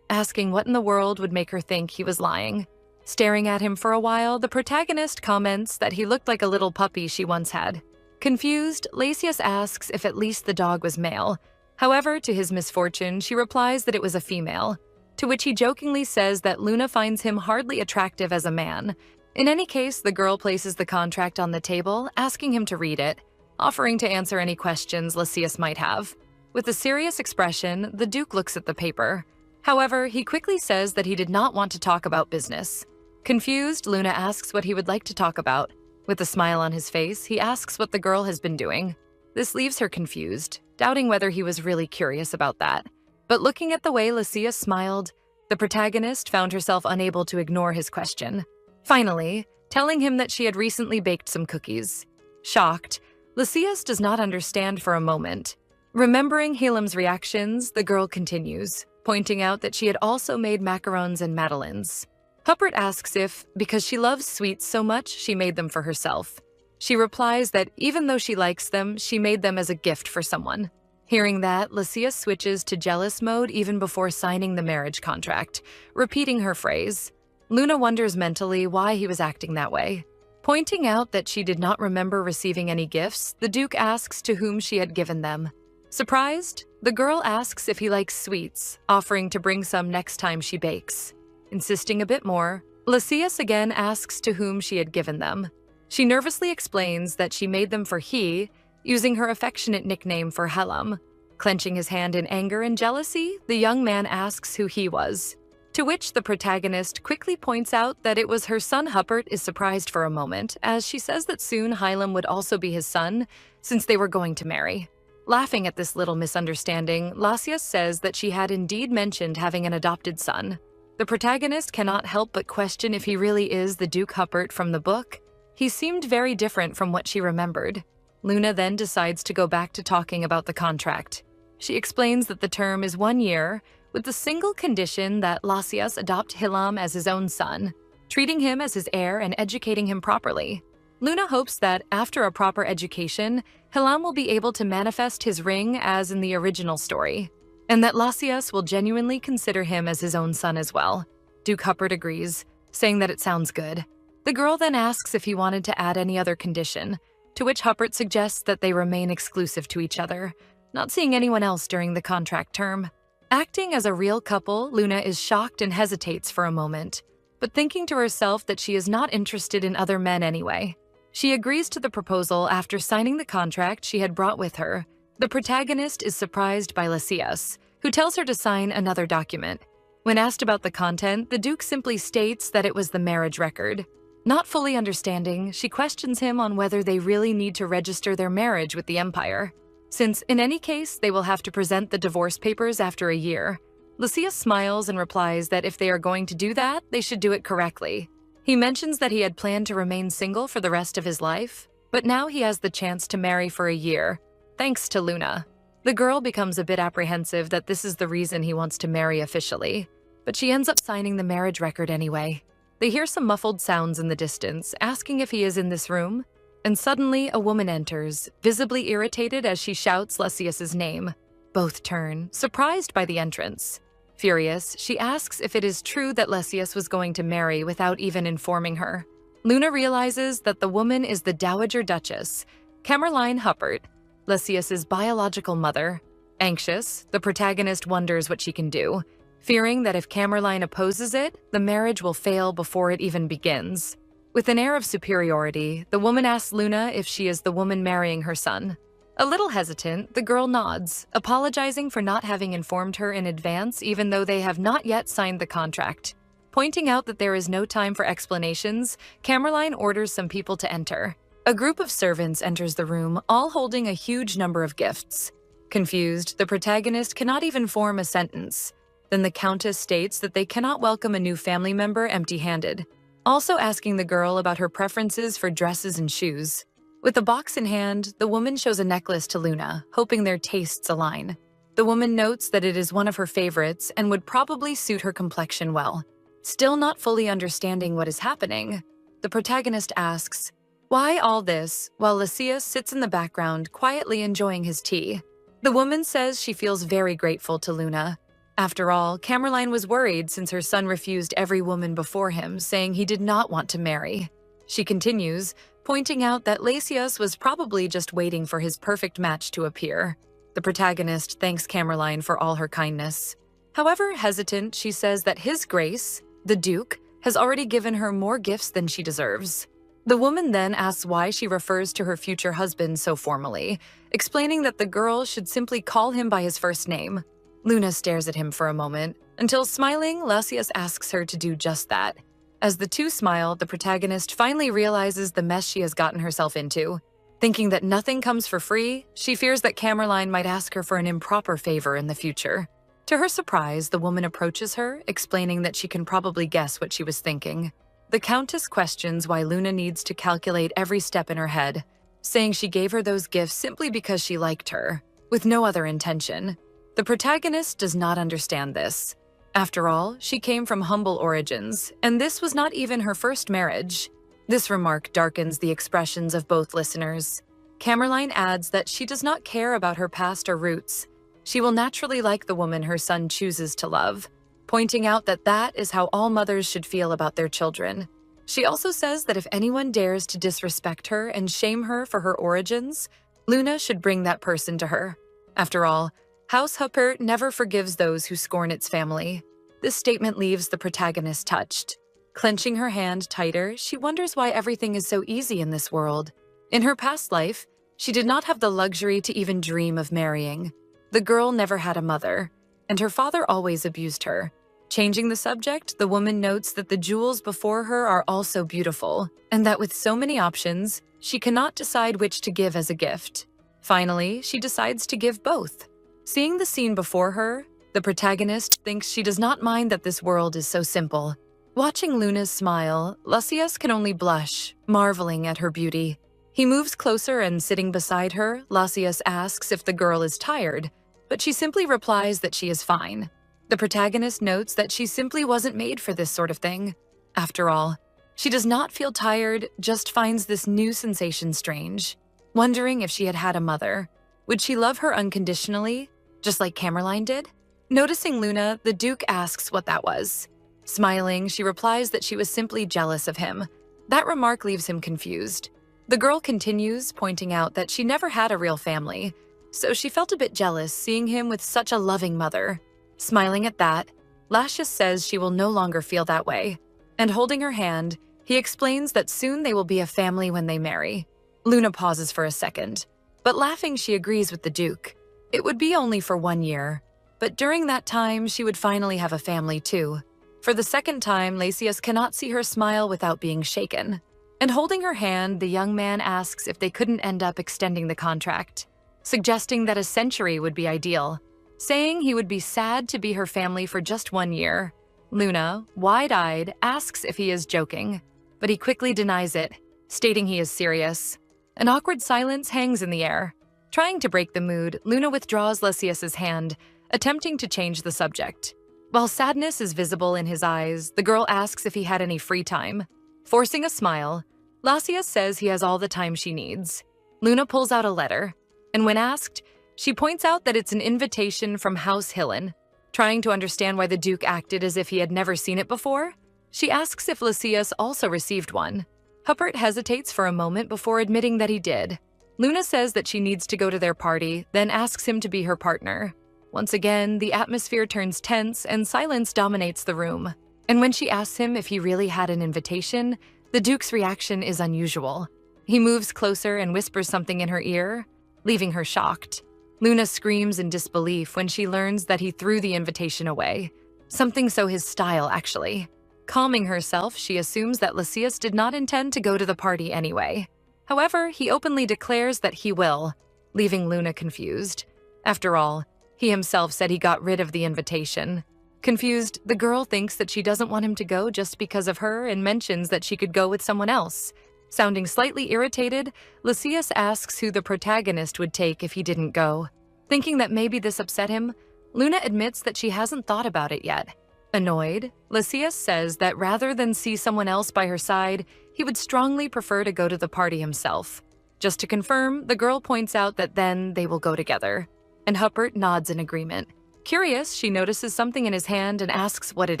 asking what in the world would make her think he was lying. Staring at him for a while, the protagonist comments that he looked like a little puppy she once had. Confused, Lysias asks if at least the dog was male. However, to his misfortune, she replies that it was a female, to which he jokingly says that Luna finds him hardly attractive as a man. In any case, the girl places the contract on the table, asking him to read it, offering to answer any questions Lysias might have. With a serious expression, the Duke looks at the paper. However, he quickly says that he did not want to talk about business. Confused, Luna asks what he would like to talk about. With a smile on his face, he asks what the girl has been doing. This leaves her confused, doubting whether he was really curious about that. But looking at the way Lysias smiled, the protagonist found herself unable to ignore his question. Finally, telling him that she had recently baked some cookies. Shocked, Lysias does not understand for a moment. Remembering Helam's reactions, the girl continues, pointing out that she had also made macarons and madeleines. Huppert asks if, because she loves sweets so much, she made them for herself. She replies that even though she likes them, she made them as a gift for someone. Hearing that, Lysias switches to jealous mode even before signing the marriage contract, repeating her phrase. Luna wonders mentally why he was acting that way. Pointing out that she did not remember receiving any gifts, the Duke asks to whom she had given them. Surprised, the girl asks if he likes sweets, offering to bring some next time she bakes. Insisting a bit more, Lysias again asks to whom she had given them. She nervously explains that she made them for he, using her affectionate nickname for Helam. Clenching his hand in anger and jealousy, the young man asks who he was, to which the protagonist quickly points out that it was her son Huppert is surprised for a moment, as she says that soon Helam would also be his son, since they were going to marry. Laughing at this little misunderstanding, Lysias says that she had indeed mentioned having an adopted son. The protagonist cannot help but question if he really is the Duke Huppert from the book. He seemed very different from what she remembered. Luna then decides to go back to talking about the contract. She explains that the term is 1 year, with the single condition that Lysias adopt Helam as his own son, treating him as his heir and educating him properly. Luna hopes that, after a proper education, Helam will be able to manifest his ring as in the original story, and that Lysias will genuinely consider him as his own son as well. Duke Huppert agrees, saying that it sounds good. The girl then asks if he wanted to add any other condition, to which Huppert suggests that they remain exclusive to each other, not seeing anyone else during the contract term. Acting as a real couple, Luna is shocked and hesitates for a moment, but thinking to herself that she is not interested in other men anyway. She agrees to the proposal after signing the contract she had brought with her. The protagonist is surprised by Lysias, who tells her to sign another document. When asked about the content, the Duke simply states that it was the marriage record. Not fully understanding, she questions him on whether they really need to register their marriage with the Empire, since in any case they will have to present the divorce papers after a year. Lysias smiles and replies that if they are going to do that, they should do it correctly. He mentions that he had planned to remain single for the rest of his life, But now he has the chance to marry for a year, thanks to Luna. The girl becomes a bit apprehensive that this is the reason he wants to marry officially, but she ends up signing the marriage record anyway. They hear some muffled sounds in the distance, asking if he is in this room, and suddenly a woman enters, visibly irritated as she shouts Lesius's name. Both turn, surprised by the entrance. Furious, she asks if it is true that Lesius was going to marry without even informing her. Luna realizes that the woman is the Dowager Duchess, Caroline Huppert, Lesius's biological mother. Anxious, the protagonist wonders what she can do, fearing that if Caroline opposes it, the marriage will fail before it even begins. With an air of superiority, the woman asks Luna if she is the woman marrying her son. A little hesitant, the girl nods, apologizing for not having informed her in advance even though they have not yet signed the contract. Pointing out that there is no time for explanations, Caroline orders some people to enter. A group of servants enters the room, all holding a huge number of gifts. Confused, the protagonist cannot even form a sentence. Then the Countess states that they cannot welcome a new family member empty-handed, also asking the girl about her preferences for dresses and shoes. With a box in hand, the woman shows a necklace to Luna, hoping their tastes align. The woman notes that it is one of her favorites and would probably suit her complexion well. Still not fully understanding what is happening, the protagonist asks, "Why all this?" while Lesius sits in the background, quietly enjoying his tea. The woman says she feels very grateful to Luna. After all, Caroline was worried since her son refused every woman before him, saying he did not want to marry. She continues, pointing out that Lesius was probably just waiting for his perfect match to appear. The protagonist thanks Caroline for all her kindness. However, hesitant, she says that His Grace, the Duke, has already given her more gifts than she deserves. The woman then asks why she refers to her future husband so formally, explaining that the girl should simply call him by his first name. Luna stares at him for a moment, until smiling, Lesius asks her to do just that. As the two smile, the protagonist finally realizes the mess she has gotten herself into. Thinking that nothing comes for free, she fears that Caroline might ask her for an improper favor in the future. To her surprise, the woman approaches her, explaining that she can probably guess what she was thinking. The Countess questions why Luna needs to calculate every step in her head, saying she gave her those gifts simply because she liked her, with no other intention. The protagonist does not understand this. After all, she came from humble origins, and this was not even her first marriage. This remark darkens the expressions of both listeners. Caroline adds that she does not care about her past or roots. She will naturally like the woman her son chooses to love, pointing out that that is how all mothers should feel about their children. She also says that if anyone dares to disrespect her and shame her for her origins, Luna should bring that person to her. After all, House Huppert never forgives those who scorn its family. This statement leaves the protagonist touched. Clenching her hand tighter, she wonders why everything is so easy in this world. In her past life, she did not have the luxury to even dream of marrying. The girl never had a mother, and her father always abused her. Changing the subject, the woman notes that the jewels before her are also beautiful, and that with so many options, she cannot decide which to give as a gift. Finally, she decides to give both. Seeing the scene before her, the protagonist thinks she does not mind that this world is so simple. Watching Luna's smile, Lesius can only blush, marveling at her beauty. He moves closer and sitting beside her, Lesius asks if the girl is tired, but she simply replies that she is fine. The protagonist notes that she simply wasn't made for this sort of thing. After all, she does not feel tired, just finds this new sensation strange. Wondering if she had had a mother. Would she love her unconditionally, just like Caroline did? Noticing Luna, the Duke asks what that was. Smiling, she replies that she was simply jealous of him. That remark leaves him confused. The girl continues, pointing out that she never had a real family, so she felt a bit jealous seeing him with such a loving mother. Smiling at that, Lesius says she will no longer feel that way, and holding her hand, he explains that soon they will be a family when they marry. Luna pauses for a second, but laughing she agrees with the Duke. It would be only for 1 year, but during that time she would finally have a family too. For the second time, Lesius cannot see her smile without being shaken. And holding her hand, the young man asks if they couldn't end up extending the contract, suggesting that a century would be ideal, saying he would be sad to be her family for just 1 year. Luna, wide-eyed, asks if he is joking, but he quickly denies it, stating he is serious. An awkward silence hangs in the air. Trying to break the mood, Luna withdraws Lysias's hand, attempting to change the subject. While sadness is visible in his eyes, the girl asks if he had any free time. Forcing a smile, Lysias says he has all the time she needs. Luna pulls out a letter, and when asked, she points out that it's an invitation from House Hillen. Trying to understand why the Duke acted as if he had never seen it before, she asks if Lysias also received one. Huppert hesitates for a moment before admitting that he did. Luna says that she needs to go to their party, then asks him to be her partner. Once again, the atmosphere turns tense and silence dominates the room. And when she asks him if he really had an invitation, the Duke's reaction is unusual. He moves closer and whispers something in her ear, leaving her shocked. Luna screams in disbelief when she learns that he threw the invitation away. Something so his style, actually. Calming herself, she assumes that Lysias did not intend to go to the party anyway. However, he openly declares that he will, leaving Luna confused. After all, he himself said he got rid of the invitation. Confused, the girl thinks that she doesn't want him to go just because of her and mentions that she could go with someone else. Sounding slightly irritated, Lysias asks who the protagonist would take if he didn't go. Thinking that maybe this upset him, Luna admits that she hasn't thought about it yet. Annoyed, Lysias says that rather than see someone else by her side, he would strongly prefer to go to the party himself. Just to confirm, the girl points out that then they will go together. And Huppert nods in agreement. Curious, she notices something in his hand and asks what it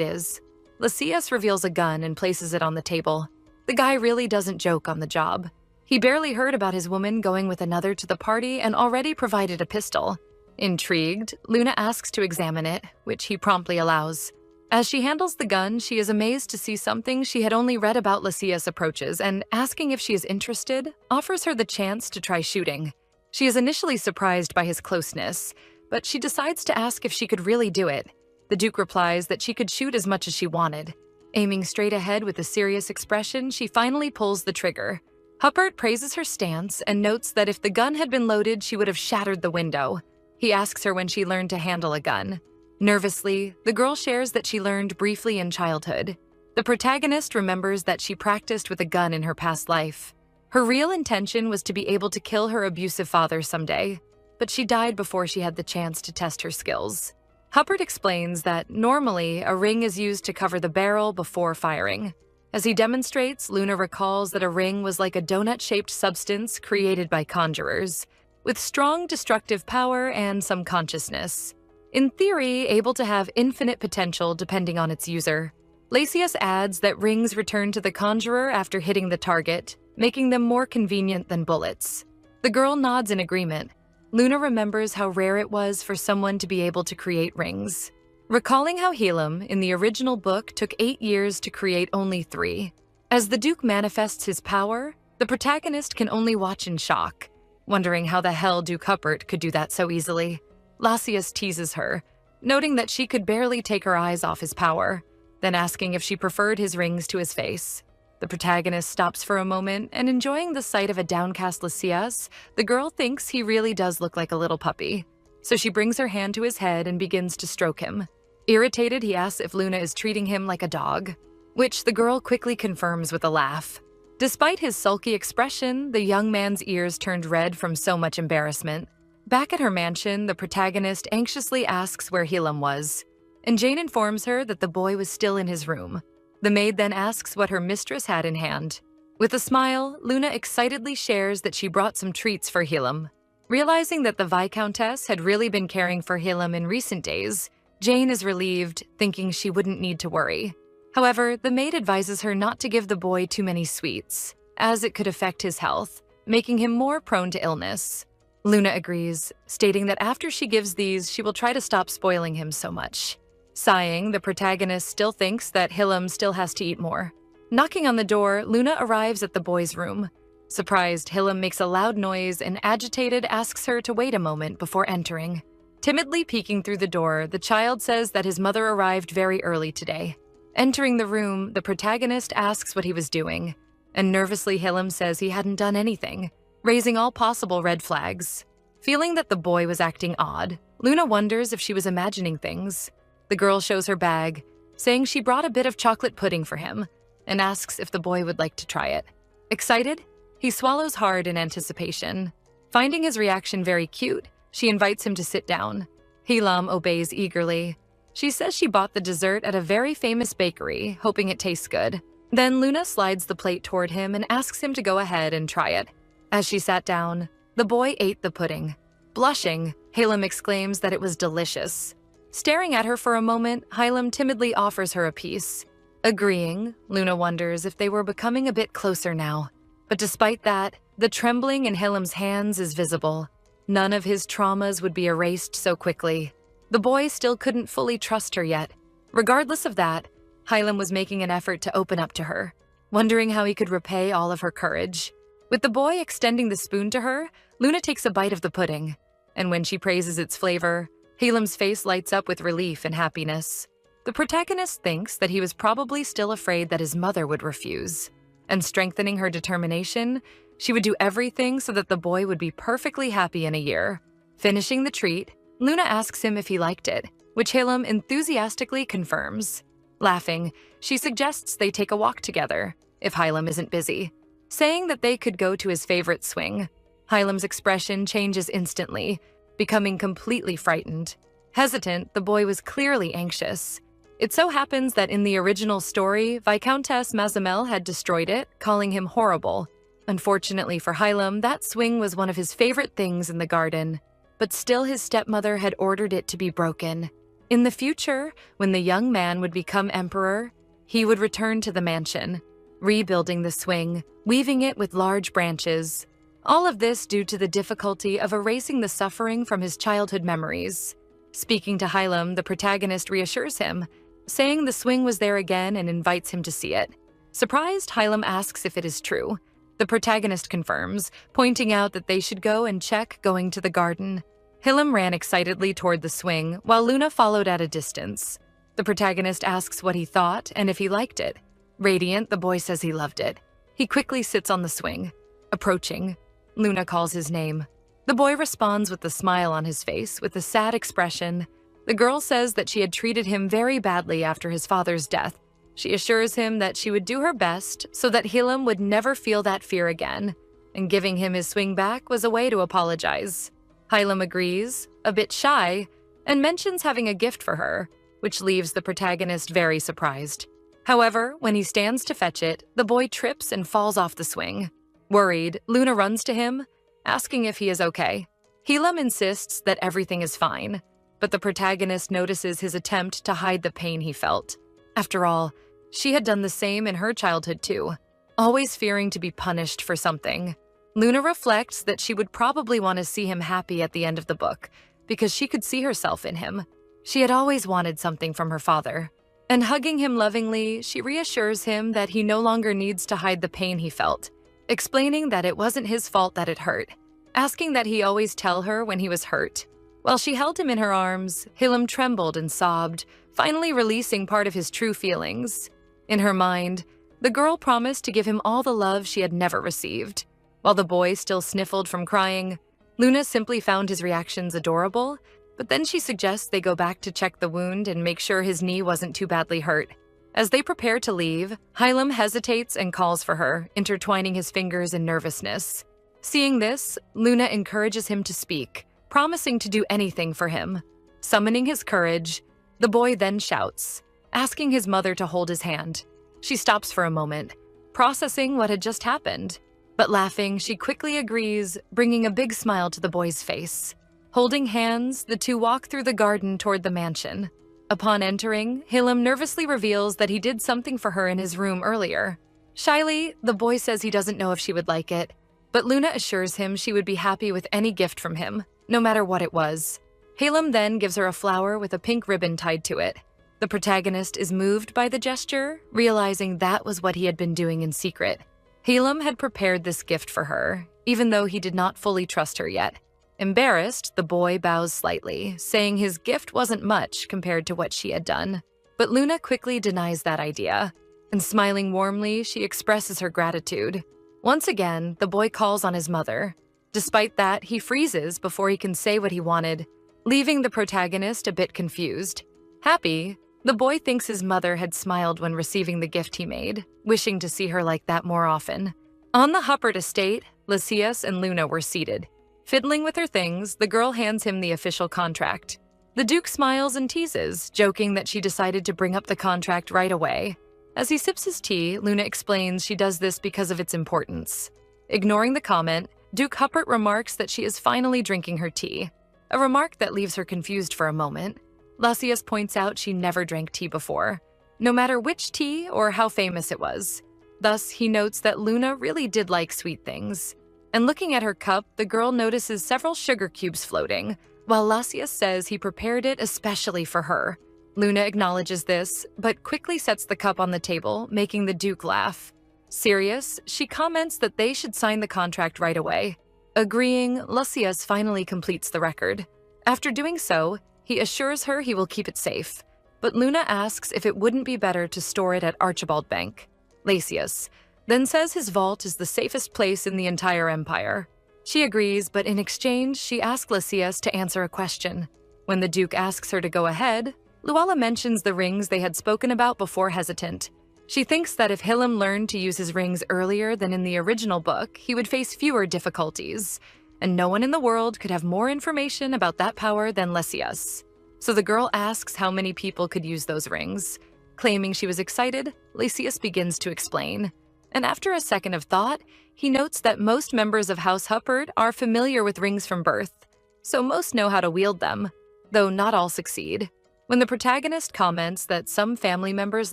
is. Lysias reveals a gun and places it on the table. The guy really doesn't joke on the job. He barely heard about his woman going with another to the party and already provided a pistol. Intrigued, Luna asks to examine it, which he promptly allows. As she handles the gun, she is amazed to see something she had only read about Lysias approaches and, asking if she is interested, offers her the chance to try shooting. She is initially surprised by his closeness, but she decides to ask if she could really do it. The Duke replies that she could shoot as much as she wanted. Aiming straight ahead with a serious expression, she finally pulls the trigger. Huppert praises her stance and notes that if the gun had been loaded, she would have shattered the window. He asks her when she learned to handle a gun. Nervously, the girl shares that she learned briefly in childhood. The protagonist remembers that she practiced with a gun in her past life. Her real intention was to be able to kill her abusive father someday, but she died before she had the chance to test her skills. Huppert explains that normally a ring is used to cover the barrel before firing. As he demonstrates, Luna recalls that a ring was like a donut-shaped substance created by conjurers, with strong destructive power and some consciousness. In theory, able to have infinite potential depending on its user. Lysias adds that rings return to the conjurer after hitting the target, making them more convenient than bullets. The girl nods in agreement. Luna remembers how rare it was for someone to be able to create rings. Recalling how Helam, in the original book, took 8 years to create only 3. As the Duke manifests his power, the protagonist can only watch in shock, wondering how the hell Duke Huppert could do that so easily. Lysias teases her, noting that she could barely take her eyes off his power, then asking if she preferred his rings to his face. The protagonist stops for a moment, and enjoying the sight of a downcast Lysias, the girl thinks he really does look like a little puppy. So she brings her hand to his head and begins to stroke him. Irritated, he asks if Luna is treating him like a dog, which the girl quickly confirms with a laugh. Despite his sulky expression, the young man's ears turned red from so much embarrassment. Back at her mansion, the protagonist anxiously asks where Helam was, and Jane informs her that the boy was still in his room. The maid then asks what her mistress had in hand. With a smile, Luna excitedly shares that she brought some treats for Helam. Realizing that the Viscountess had really been caring for Helam in recent days, Jane is relieved, thinking she wouldn't need to worry. However, the maid advises her not to give the boy too many sweets, as it could affect his health, making him more prone to illness. Luna agrees, stating that after she gives these, she will try to stop spoiling him so much. Sighing, the protagonist still thinks that Helam still has to eat more. Knocking on the door, Luna arrives at the boy's room. Surprised, Helam makes a loud noise and, agitated, asks her to wait a moment before entering. Timidly peeking through the door, the child says that his mother arrived very early today. Entering the room, the protagonist asks what he was doing, and nervously Helam says he hadn't done anything, raising all possible red flags. Feeling that the boy was acting odd, Luna wonders if she was imagining things. The girl shows her bag, saying she brought a bit of chocolate pudding for him, and asks if the boy would like to try it. Excited, He swallows hard in anticipation. Finding his reaction very cute, she invites him to sit down. Helam obeys eagerly. She says she bought the dessert at a very famous bakery, hoping it tastes good. Then Luna slides the plate toward him and asks him to go ahead and try it. As she sat down, the boy ate the pudding. Blushing, Helam exclaims that it was delicious. Staring at her for a moment, Helam timidly offers her a piece. Agreeing, Luna wonders if they were becoming a bit closer now. But despite that, the trembling in Helam's hands is visible. None of his traumas would be erased so quickly. The boy still couldn't fully trust her yet. Regardless of that, Helam was making an effort to open up to her, wondering how he could repay all of her courage. With the boy extending the spoon to her, Luna takes a bite of the pudding. And when she praises its flavor, Helam's face lights up with relief and happiness. The protagonist thinks that he was probably still afraid that his mother would refuse. And strengthening her determination, she would do everything so that the boy would be perfectly happy in a year. Finishing the treat, Luna asks him if he liked it, which Helam enthusiastically confirms. Laughing, she suggests they take a walk together, if Helam isn't busy, saying that they could go to his favorite swing. Helam's expression changes instantly, becoming completely frightened. Hesitant, the boy was clearly anxious. It so happens that in the original story, Viscountess Mazamel had destroyed it, calling him horrible. Unfortunately for Helam, that swing was one of his favorite things in the garden, but still his stepmother had ordered it to be broken. In the future, when the young man would become emperor, he would return to the mansion, rebuilding the swing, weaving it with large branches. All of this due to the difficulty of erasing the suffering from his childhood memories. Speaking to Helam, the protagonist reassures him, saying the swing was there again and invites him to see it. Surprised, Helam asks if it is true. The protagonist confirms, pointing out that they should go and check going to the garden. Helam ran excitedly toward the swing, while Luna followed at a distance. The protagonist asks what he thought and if he liked it. Radiant, the boy says he loved it. He quickly sits on the swing. Approaching, Luna calls his name. The boy responds with a smile on his face, with a sad expression. The girl says that she had treated him very badly after his father's death. She assures him that she would do her best so that Helam would never feel that fear again, and giving him his swing back was a way to apologize. Helam agrees, a bit shy, and mentions having a gift for her, which leaves the protagonist very surprised. However, when he stands to fetch it, the boy trips and falls off the swing. Worried, Luna runs to him, asking if he is okay. Helam insists that everything is fine, but the protagonist notices his attempt to hide the pain he felt. After all, she had done the same in her childhood too, always fearing to be punished for something. Luna reflects that she would probably want to see him happy at the end of the book, because she could see herself in him. She had always wanted something from her father. And hugging him lovingly, she reassures him that he no longer needs to hide the pain he felt, explaining that it wasn't his fault that it hurt, asking that he always tell her when he was hurt. While she held him in her arms, Helam trembled and sobbed, finally releasing part of his true feelings. In her mind, the girl promised to give him all the love she had never received. While the boy still sniffled from crying, Luna simply found his reactions adorable, but then she suggests they go back to check the wound and make sure his knee wasn't too badly hurt. As they prepare to leave, Helam hesitates and calls for her, intertwining his fingers in nervousness. Seeing this, Luna encourages him to speak, promising to do anything for him. Summoning his courage, the boy then shouts, asking his mother to hold his hand. She stops for a moment, processing what had just happened. But laughing, she quickly agrees, bringing a big smile to the boy's face. Holding hands, the two walk through the garden toward the mansion. Upon entering, Helam nervously reveals that he did something for her in his room earlier. Shyly, the boy says he doesn't know if she would like it, but Luna assures him she would be happy with any gift from him, no matter what it was. Helam then gives her a flower with a pink ribbon tied to it. The protagonist is moved by the gesture, realizing that was what he had been doing in secret. Helam had prepared this gift for her, even though he did not fully trust her yet. Embarrassed, the boy bows slightly, saying his gift wasn't much compared to what she had done. But Luna quickly denies that idea, and smiling warmly, she expresses her gratitude. Once again, the boy calls on his mother. Despite that, he freezes before he can say what he wanted, leaving the protagonist a bit confused. Happy, the boy thinks his mother had smiled when receiving the gift he made, wishing to see her like that more often. On the Huppert estate, Lysias and Luna were seated. Fiddling with her things, the girl hands him the official contract. The Duke smiles and teases, joking that she decided to bring up the contract right away. As he sips his tea, Luna explains she does this because of its importance. Ignoring the comment, Duke Huppert remarks that she is finally drinking her tea, a remark that leaves her confused for a moment. Lysias points out she never drank tea before, no matter which tea or how famous it was. Thus, he notes that Luna really did like sweet things. And looking at her cup, the girl notices several sugar cubes floating, while Lysias says he prepared it especially for her. Luna acknowledges this, but quickly sets the cup on the table, making the Duke laugh. Serious, she comments that they should sign the contract right away. Agreeing, Lysias finally completes the record. After doing so, he assures her he will keep it safe, but Luna asks if it wouldn't be better to store it at Archibald Bank. Lysias then says his vault is the safest place in the entire empire. She agrees, but in exchange, she asks Lysias to answer a question. When the Duke asks her to go ahead, Luella mentions the rings they had spoken about before, hesitant. She thinks that if Hillam learned to use his rings earlier than in the original book, he would face fewer difficulties, and no one in the world could have more information about that power than Lysias. So the girl asks how many people could use those rings. Claiming she was excited, Lysias begins to explain. And after a second of thought, he notes that most members of House Huppert are familiar with rings from birth, so most know how to wield them, though not all succeed. When the protagonist comments that some family members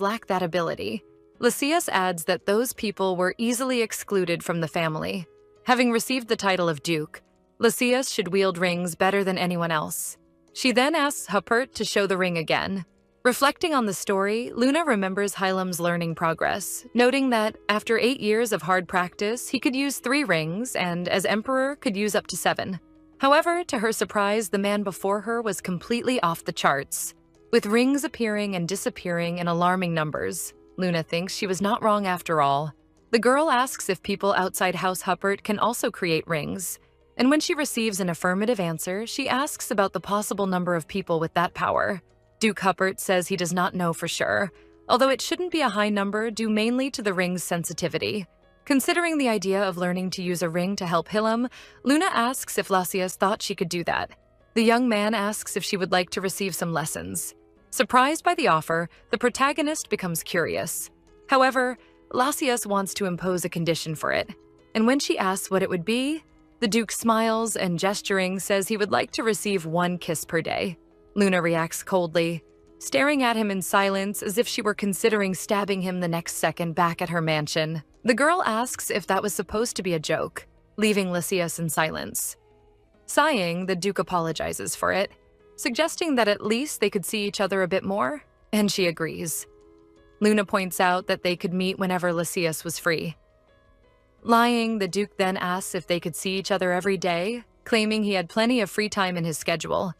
lack that ability, Lysias adds that those people were easily excluded from the family. Having received the title of Duke, Lysias should wield rings better than anyone else. She then asks Huppert to show the ring again. Reflecting on the story, Luna remembers Hylam's learning progress, noting that after 8 years of hard practice, he could use 3 rings and, as emperor, could use up to 7. However, to her surprise, the man before her was completely off the charts, with rings appearing and disappearing in alarming numbers. Luna thinks she was not wrong after all. The girl asks if people outside House Huppert can also create rings, and when she receives an affirmative answer, she asks about the possible number of people with that power. Duke Huppert says he does not know for sure, although it shouldn't be a high number due mainly to the ring's sensitivity. Considering the idea of learning to use a ring to help Hillam, Luna asks if Lysias thought she could do that. The young man asks if she would like to receive some lessons. Surprised by the offer, the protagonist becomes curious. However, Lysias wants to impose a condition for it, and when she asks what it would be, the Duke smiles and, gesturing, says he would like to receive 1 kiss per day. Luna reacts coldly, staring at him in silence as if she were considering stabbing him the next second back at her mansion. The girl asks if that was supposed to be a joke, leaving Lysias in silence. Sighing, the Duke apologizes for it, suggesting that at least they could see each other a bit more, and she agrees. Luna points out that they could meet whenever Lysias was free. Lying, the Duke then asks if they could see each other every day, claiming he had plenty of free time in his schedule.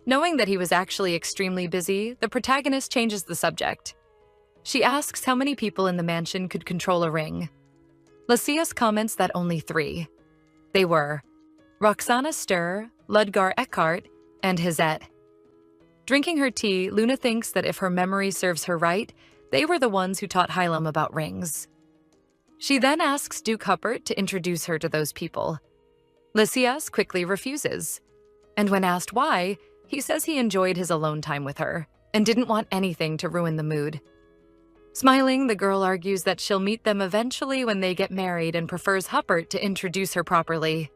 Knowing that he was actually extremely busy, the protagonist changes the subject. She asks how many people in the mansion could control a ring. Lysias comments that only 3. They were Roxana Stur, Ludgar Eckhart, and Hizette. Drinking her tea, Luna thinks that if her memory serves her right, they were the ones who taught Hylam about rings. She then asks Duke Huppert to introduce her to those people. Lysias quickly refuses, and when asked why, he says he enjoyed his alone time with her and didn't want anything to ruin the mood. Smiling, the girl argues that she'll meet them eventually when they get married and prefers Huppert to introduce her properly.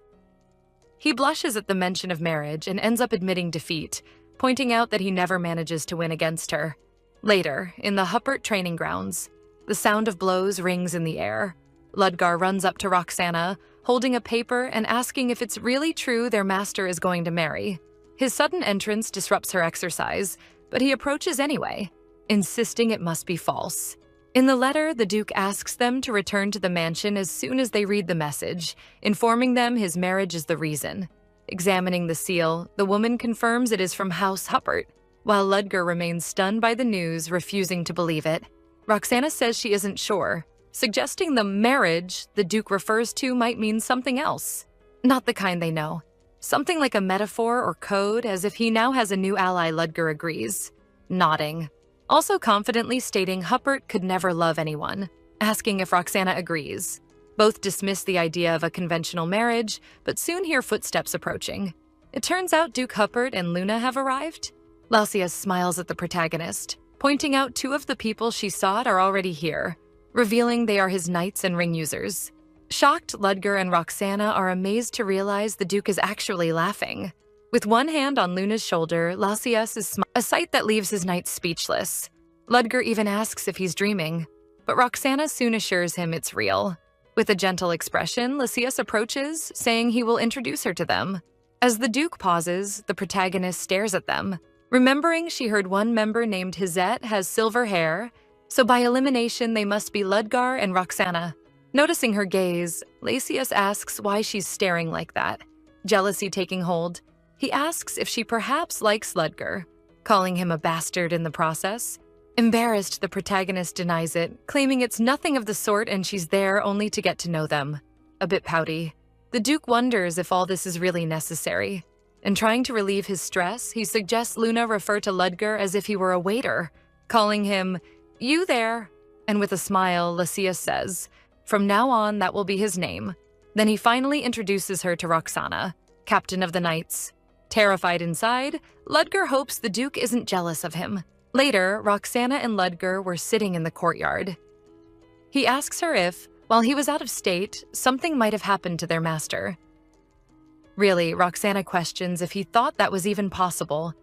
He blushes at the mention of marriage and ends up admitting defeat, pointing out that he never manages to win against her. Later, in the Huppert training grounds, the sound of blows rings in the air. Ludgar runs up to Roxana, holding a paper and asking if it's really true their master is going to marry. His sudden entrance disrupts her exercise, but he approaches anyway, insisting it must be false. In the letter, the Duke asks them to return to the mansion as soon as they read the message, informing them his marriage is the reason. Examining the seal, the woman confirms it is from House Huppert, while Ludgar remains stunned by the news, refusing to believe it. Roxana says she isn't sure, suggesting the marriage the Duke refers to might mean something else. Not the kind they know. Something like a metaphor or code, as if he now has a new ally. Ludgar agrees, nodding. Also confidently stating Huppert could never love anyone, asking if Roxana agrees. Both dismiss the idea of a conventional marriage, but soon hear footsteps approaching. It turns out Duke Huppert and Luna have arrived. Lausius smiles at the protagonist, pointing out two of the people she sought are already here, revealing they are his knights and ring users. Shocked, Ludger and Roxana are amazed to realize the Duke is actually laughing. With one hand on Luna's shoulder, Lausius is a sight that leaves his knights speechless. Ludger even asks if he's dreaming, but Roxana soon assures him it's real. With a gentle expression, Lausius approaches, saying he will introduce her to them. As the Duke pauses, the protagonist stares at them, remembering she heard one member named Hizette has silver hair, so by elimination they must be Ludger and Roxana. Noticing her gaze, Lausius asks why she's staring like that. Jealousy taking hold, he asks if she perhaps likes Ludger, calling him a bastard in the process. Embarrassed, the protagonist denies it, claiming it's nothing of the sort and she's there only to get to know them. A bit pouty, the Duke wonders if all this is really necessary. And trying to relieve his stress, he suggests Luna refer to Ludger as if he were a waiter, calling him, "You there?" And with a smile, Lausius says, from now on that will be his name. Then he finally introduces her to Roxana, captain of the Knights. Terrified inside, Ludger hopes the Duke isn't jealous of him. Later, Roxana and Ludger were sitting in the courtyard. He asks her if, while he was out of state, something might have happened to their master. Really, Roxana questions if he thought that was even possible.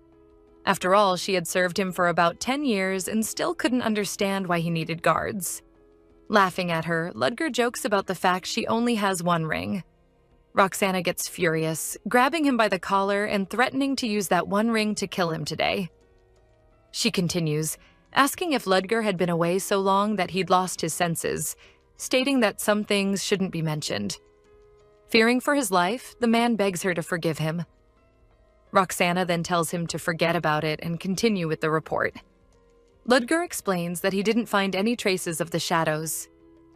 After all, she had served him for about 10 years and still couldn't understand why he needed guards. Laughing at her, Ludger jokes about the fact she only has one ring. Roxana gets furious, grabbing him by the collar and threatening to use that one ring to kill him today. She continues, asking if Ludger had been away so long that he'd lost his senses, stating that some things shouldn't be mentioned. Fearing for his life, the man begs her to forgive him. Roxana then tells him to forget about it and continue with the report. Ludger explains that he didn't find any traces of the shadows.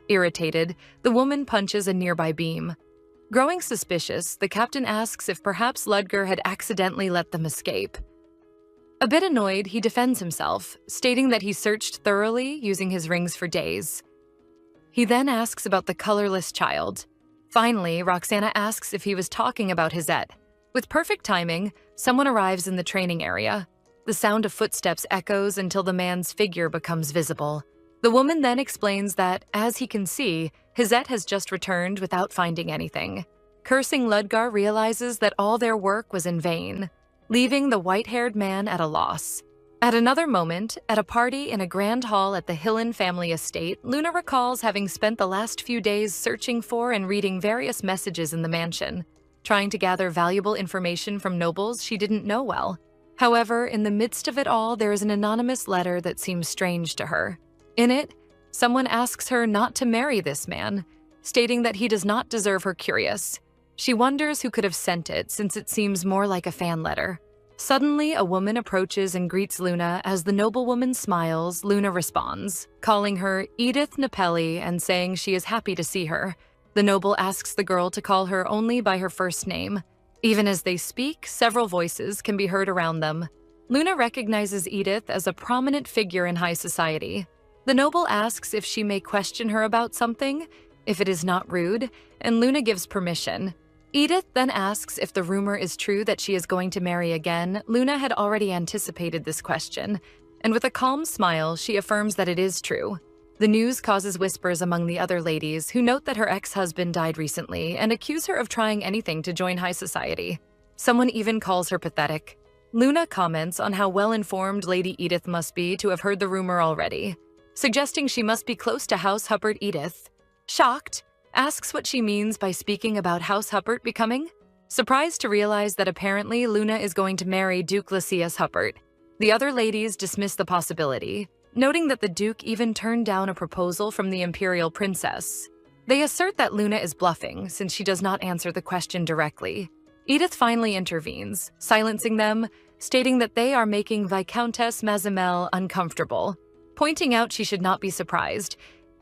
Irritated, the woman punches a nearby beam. Growing suspicious, the captain asks if perhaps Ludger had accidentally let them escape. A bit annoyed, he defends himself, stating that he searched thoroughly, using his rings for days. He then asks about the colorless child. Finally, Roxana asks if he was talking about Hizette. With perfect timing, someone arrives in the training area. The sound of footsteps echoes until the man's figure becomes visible. The woman then explains that, as he can see, Hizette has just returned without finding anything. Cursing, Ludger realizes that all their work was in vain, leaving the white-haired man at a loss. At another moment, at a party in a grand hall at the Hillen family estate, Luna recalls having spent the last few days searching for and reading various messages in the mansion, trying to gather valuable information from nobles she didn't know well. However, in the midst of it all, there is an anonymous letter that seems strange to her. In it, someone asks her not to marry this man, stating that he does not deserve her curious. She wonders who could have sent it, since it seems more like a fan letter. Suddenly, a woman approaches and greets Luna. As the noblewoman smiles, Luna responds, calling her Edith Napelli and saying she is happy to see her. The noble asks the girl to call her only by her first name. Even as they speak, several voices can be heard around them. Luna recognizes Edith as a prominent figure in high society. The noble asks if she may question her about something, if it is not rude, and Luna gives permission. Edith then asks if the rumor is true that she is going to marry again. Luna had already anticipated this question, and with a calm smile, she affirms that it is true. The news causes whispers among the other ladies, who note that her ex-husband died recently and accuse her of trying anything to join high society. Someone even calls her pathetic. Luna comments on how well-informed Lady Edith must be to have heard the rumor already, suggesting she must be close to House Huppert. Edith, shocked, asks what she means by speaking about House Huppert becoming. Surprised to realize that apparently Luna is going to marry Duke Lausius Huppert. The other ladies dismiss the possibility, noting that the Duke even turned down a proposal from the Imperial Princess. They assert that Luna is bluffing since she does not answer the question directly. Edith finally intervenes, silencing them, stating that they are making Viscountess Mazimel uncomfortable. Pointing out she should not be surprised,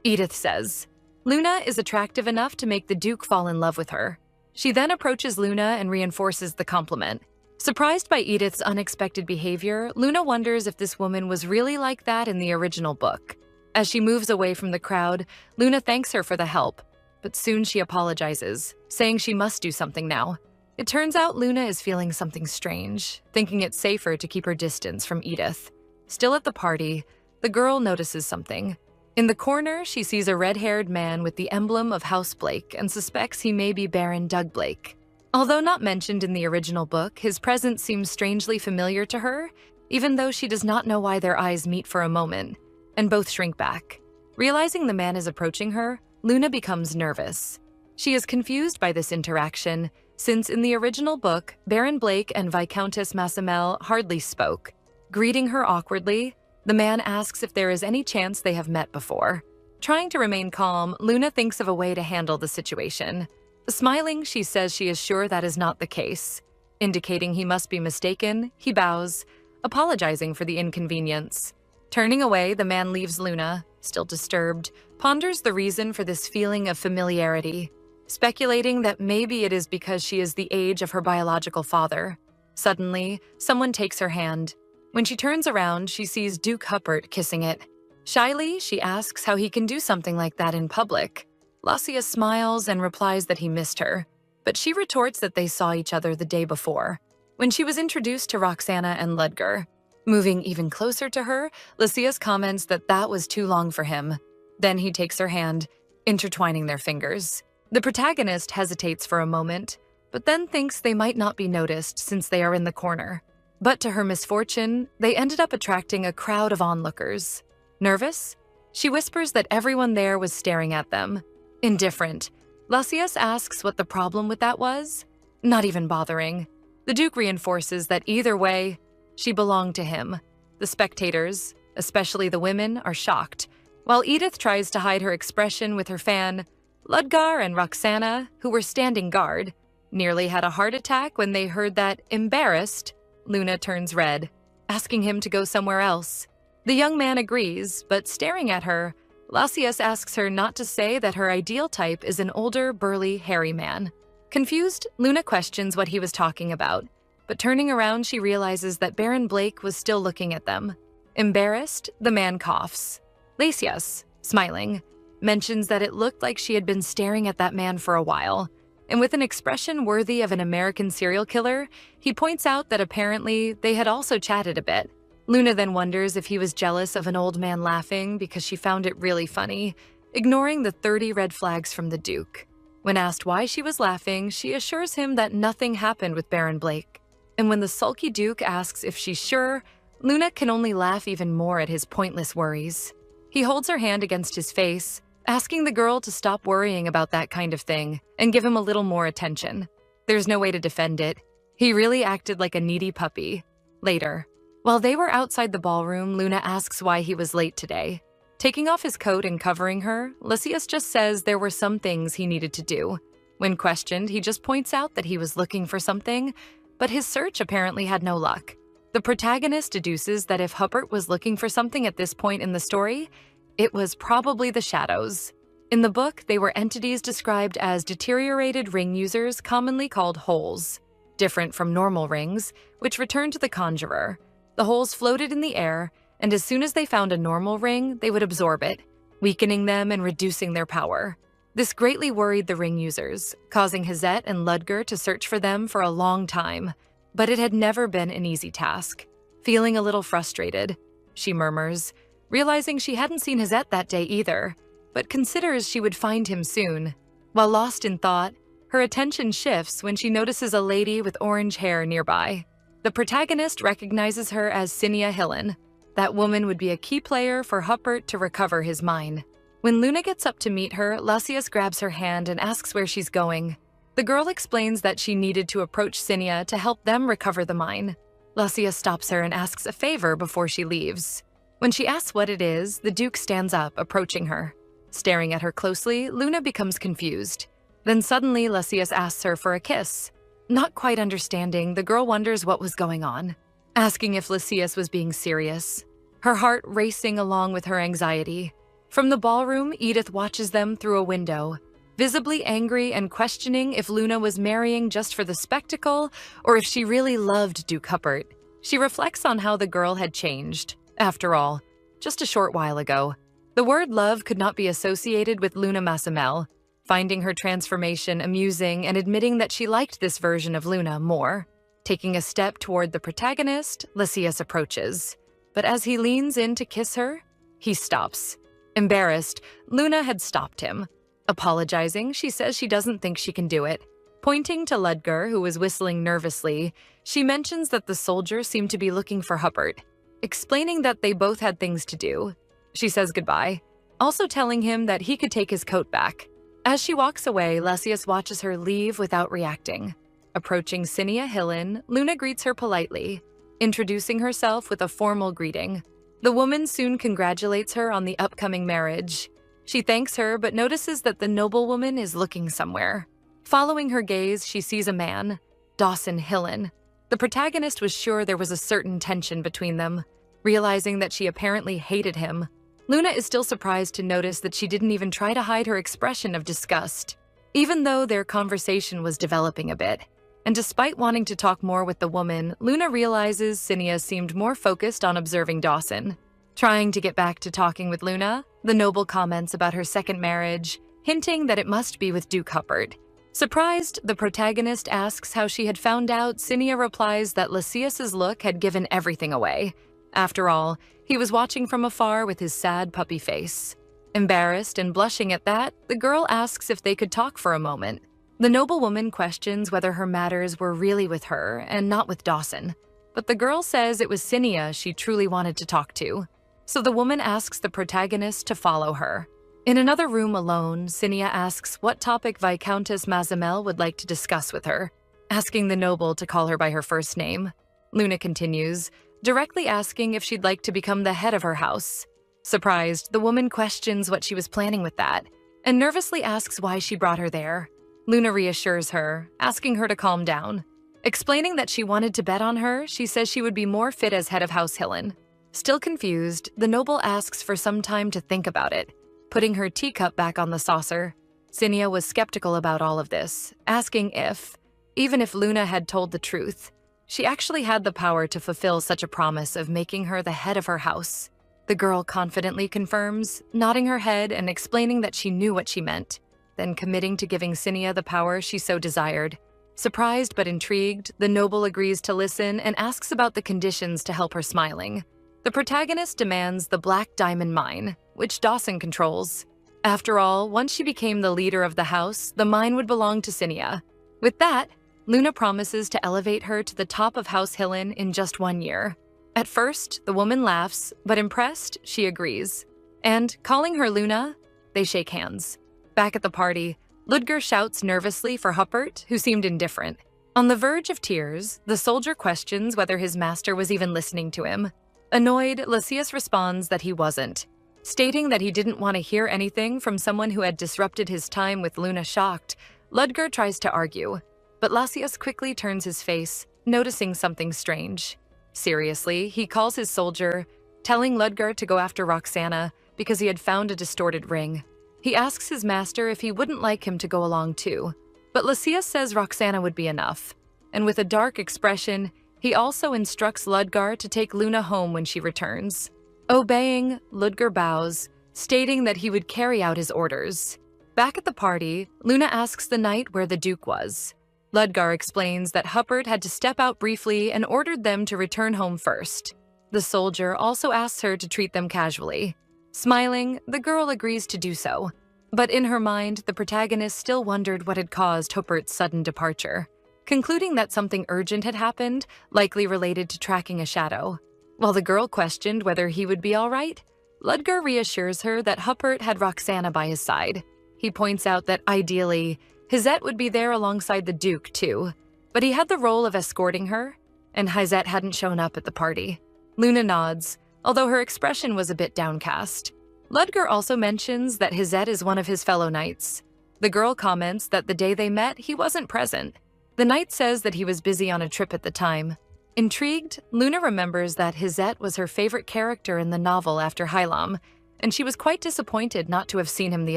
Edith says, Luna is attractive enough to make the Duke fall in love with her. She then approaches Luna and reinforces the compliment. Surprised by Edith's unexpected behavior, Luna wonders if this woman was really like that in the original book. As she moves away from the crowd, Luna thanks her for the help, but soon she apologizes, saying she must do something now. It turns out Luna is feeling something strange, thinking it's safer to keep her distance from Edith. Still at the party, the girl notices something. In the corner, she sees a red-haired man with the emblem of House Blake and suspects he may be Baron Doug Blake. Although not mentioned in the original book, his presence seems strangely familiar to her, even though she does not know why their eyes meet for a moment, and both shrink back. Realizing the man is approaching her, Luna becomes nervous. She is confused by this interaction, since in the original book, Baron Blake and Viscountess Massamel hardly spoke. Greeting her awkwardly, the man asks if there is any chance they have met before. Trying to remain calm, Luna thinks of a way to handle the situation. Smiling, she says she is sure that is not the case. Indicating he must be mistaken, he bows, apologizing for the inconvenience. Turning away, the man leaves Luna, still disturbed, ponders the reason for this feeling of familiarity, speculating that maybe it is because she is the age of her biological father. Suddenly, someone takes her hand. When she turns around, she sees Duke Huppert kissing it. Shyly, she asks how he can do something like that in public. Lacia smiles and replies that he missed her, but she retorts that they saw each other the day before, when she was introduced to Roxana and Ludger. Moving even closer to her, Lysias comments that that was too long for him. Then he takes her hand, intertwining their fingers. The protagonist hesitates for a moment, but then thinks they might not be noticed since they are in the corner. But to her misfortune, they ended up attracting a crowd of onlookers. Nervous? She whispers that everyone there was staring at them. Indifferent, Lysias asks what the problem with that was. Not even bothering. The Duke reinforces that either way, she belonged to him. The spectators, especially the women, are shocked. While Edith tries to hide her expression with her fan, Ludgar and Roxana, who were standing guard, nearly had a heart attack when they heard that, embarrassed, Luna turns red, asking him to go somewhere else. The young man agrees, but staring at her, Lysias asks her not to say that her ideal type is an older, burly, hairy man. Confused, Luna questions what he was talking about, but turning around, she realizes that Baron Blake was still looking at them. Embarrassed, the man coughs. Lysias, smiling, mentions that it looked like she had been staring at that man for a while, and with an expression worthy of an American serial killer, he points out that apparently they had also chatted a bit. Luna then wonders if he was jealous of an old man laughing because she found it really funny, ignoring the 30 red flags from the Duke. When asked why she was laughing, she assures him that nothing happened with Baron Blake. And when the sulky Duke asks if she's sure, Luna can only laugh even more at his pointless worries. He holds her hand against his face, asking the girl to stop worrying about that kind of thing and give him a little more attention. There's no way to defend it. He really acted like a needy puppy. Later, while they were outside the ballroom, Luna asks why he was late today. Taking off his coat and covering her, Lysias just says there were some things he needed to do. When questioned, he just points out that he was looking for something, but his search apparently had no luck. The protagonist deduces that if Huppert was looking for something at this point in the story, it was probably the shadows. In the book, they were entities described as deteriorated ring users commonly called holes. Different from normal rings, which returned to the conjurer. The holes floated in the air, and as soon as they found a normal ring, they would absorb it, weakening them and reducing their power. This greatly worried the ring users, causing Hazette and Ludger to search for them for a long time. But it had never been an easy task. Feeling a little frustrated, she murmurs, realizing she hadn't seen Hazette that day either, but considers she would find him soon. While lost in thought, her attention shifts when she notices a lady with orange hair nearby. The protagonist recognizes her as Sinia Hillen. That woman would be a key player for Huppert to recover his mine. When Luna gets up to meet her, Lysias grabs her hand and asks where she's going. The girl explains that she needed to approach Sinia to help them recover the mine. Lysias stops her and asks a favor before she leaves. When she asks what it is, the Duke stands up, approaching her. Staring at her closely, Luna becomes confused. Then suddenly, Lysias asks her for a kiss. Not quite understanding, the girl wonders what was going on, asking if Lysias was being serious, her heart racing along with her anxiety. From the ballroom, Edith watches them through a window, visibly angry and questioning if Luna was marrying just for the spectacle or if she really loved Duke Huppert. She reflects on how the girl had changed. After all, just a short while ago, the word love could not be associated with Luna Massamel. finding her transformation amusing and admitting that she liked this version of Luna more. Taking a step toward the protagonist, Lysias approaches. But as he leans in to kiss her, he stops. Embarrassed, Luna had stopped him. Apologizing, she says she doesn't think she can do it. Pointing to Ludger, who was whistling nervously, she mentions that the soldier seemed to be looking for Hubbard. Explaining that they both had things to do, she says goodbye, also telling him that he could take his coat back. As she walks away, Lysias watches her leave without reacting. Approaching Sinia Hillen, Luna greets her politely, introducing herself with a formal greeting. The woman soon congratulates her on the upcoming marriage. She thanks her but notices that the noblewoman is looking somewhere. Following her gaze, she sees a man, Dawson Hillen. The protagonist was sure there was a certain tension between them. Realizing that she apparently hated him, Luna is still surprised to notice that she didn't even try to hide her expression of disgust, even though their conversation was developing a bit. And despite wanting to talk more with the woman, Luna realizes Sinia seemed more focused on observing Dawson. Trying to get back to talking with Luna, the noble comments about her second marriage, hinting that it must be with Duke Hubbard. Surprised, the protagonist asks how she had found out. Sinia replies that Lysias's look had given everything away. After all, he was watching from afar with his sad puppy face. Embarrassed and blushing at that, the girl asks if they could talk for a moment. The noblewoman questions whether her matters were really with her and not with Dawson, but the girl says it was Sinia she truly wanted to talk to. So the woman asks the protagonist to follow her. In another room alone, Sinia asks what topic Viscountess Mazamel would like to discuss with her, asking the noble to call her by her first name. Luna continues, directly asking if she'd like to become the head of her house. Surprised, the woman questions what she was planning with that, and nervously asks why she brought her there. Luna reassures her, asking her to calm down. Explaining that she wanted to bet on her, she says she would be more fit as head of House Hillen. Still confused, the noble asks for some time to think about it, putting her teacup back on the saucer. Sinia was skeptical about all of this, asking if, even if Luna had told the truth, she actually had the power to fulfill such a promise of making her the head of her house. The girl confidently confirms, nodding her head and explaining that she knew what she meant, then committing to giving Sinia the power she so desired. Surprised but intrigued, the noble agrees to listen and asks about the conditions to help her, smiling. The protagonist demands the Black Diamond Mine, which Dawson controls. After all, once she became the leader of the house, the mine would belong to Sinia. With that, Luna promises to elevate her to the top of House Hillen in just 1 year. At first, the woman laughs, but impressed, she agrees. And, calling her Luna, they shake hands. Back at the party, Ludger shouts nervously for Huppert, who seemed indifferent. On the verge of tears, the soldier questions whether his master was even listening to him. Annoyed, Lysias responds that he wasn't, stating that he didn't want to hear anything from someone who had disrupted his time with Luna. Shocked, Ludger tries to argue, but Lysias quickly turns his face, noticing something strange. Seriously, he calls his soldier, telling Ludger to go after Roxana because he had found a distorted ring. He asks his master if he wouldn't like him to go along too, but Lysias says Roxana would be enough, and with a dark expression, he also instructs Ludger to take Luna home when she returns. Obeying, Ludger bows, stating that he would carry out his orders. Back at the party, Luna asks the knight where the Duke was. Ludger explains that Huppert had to step out briefly and ordered them to return home first. The soldier also asks her to treat them casually. Smiling, the girl agrees to do so. But in her mind, the protagonist still wondered what had caused Huppert's sudden departure, concluding that something urgent had happened, likely related to tracking a shadow. While the girl questioned whether he would be all right, Ludger reassures her that Huppert had Roxana by his side. He points out that ideally, Hizette would be there alongside the Duke too, but he had the role of escorting her, and Hizette hadn't shown up at the party. Luna nods, although her expression was a bit downcast. Ludger also mentions that Hizette is one of his fellow knights. The girl comments that the day they met, he wasn't present. The knight says that he was busy on a trip at the time. Intrigued, Luna remembers that Hizette was her favorite character in the novel after Hylam, and she was quite disappointed not to have seen him the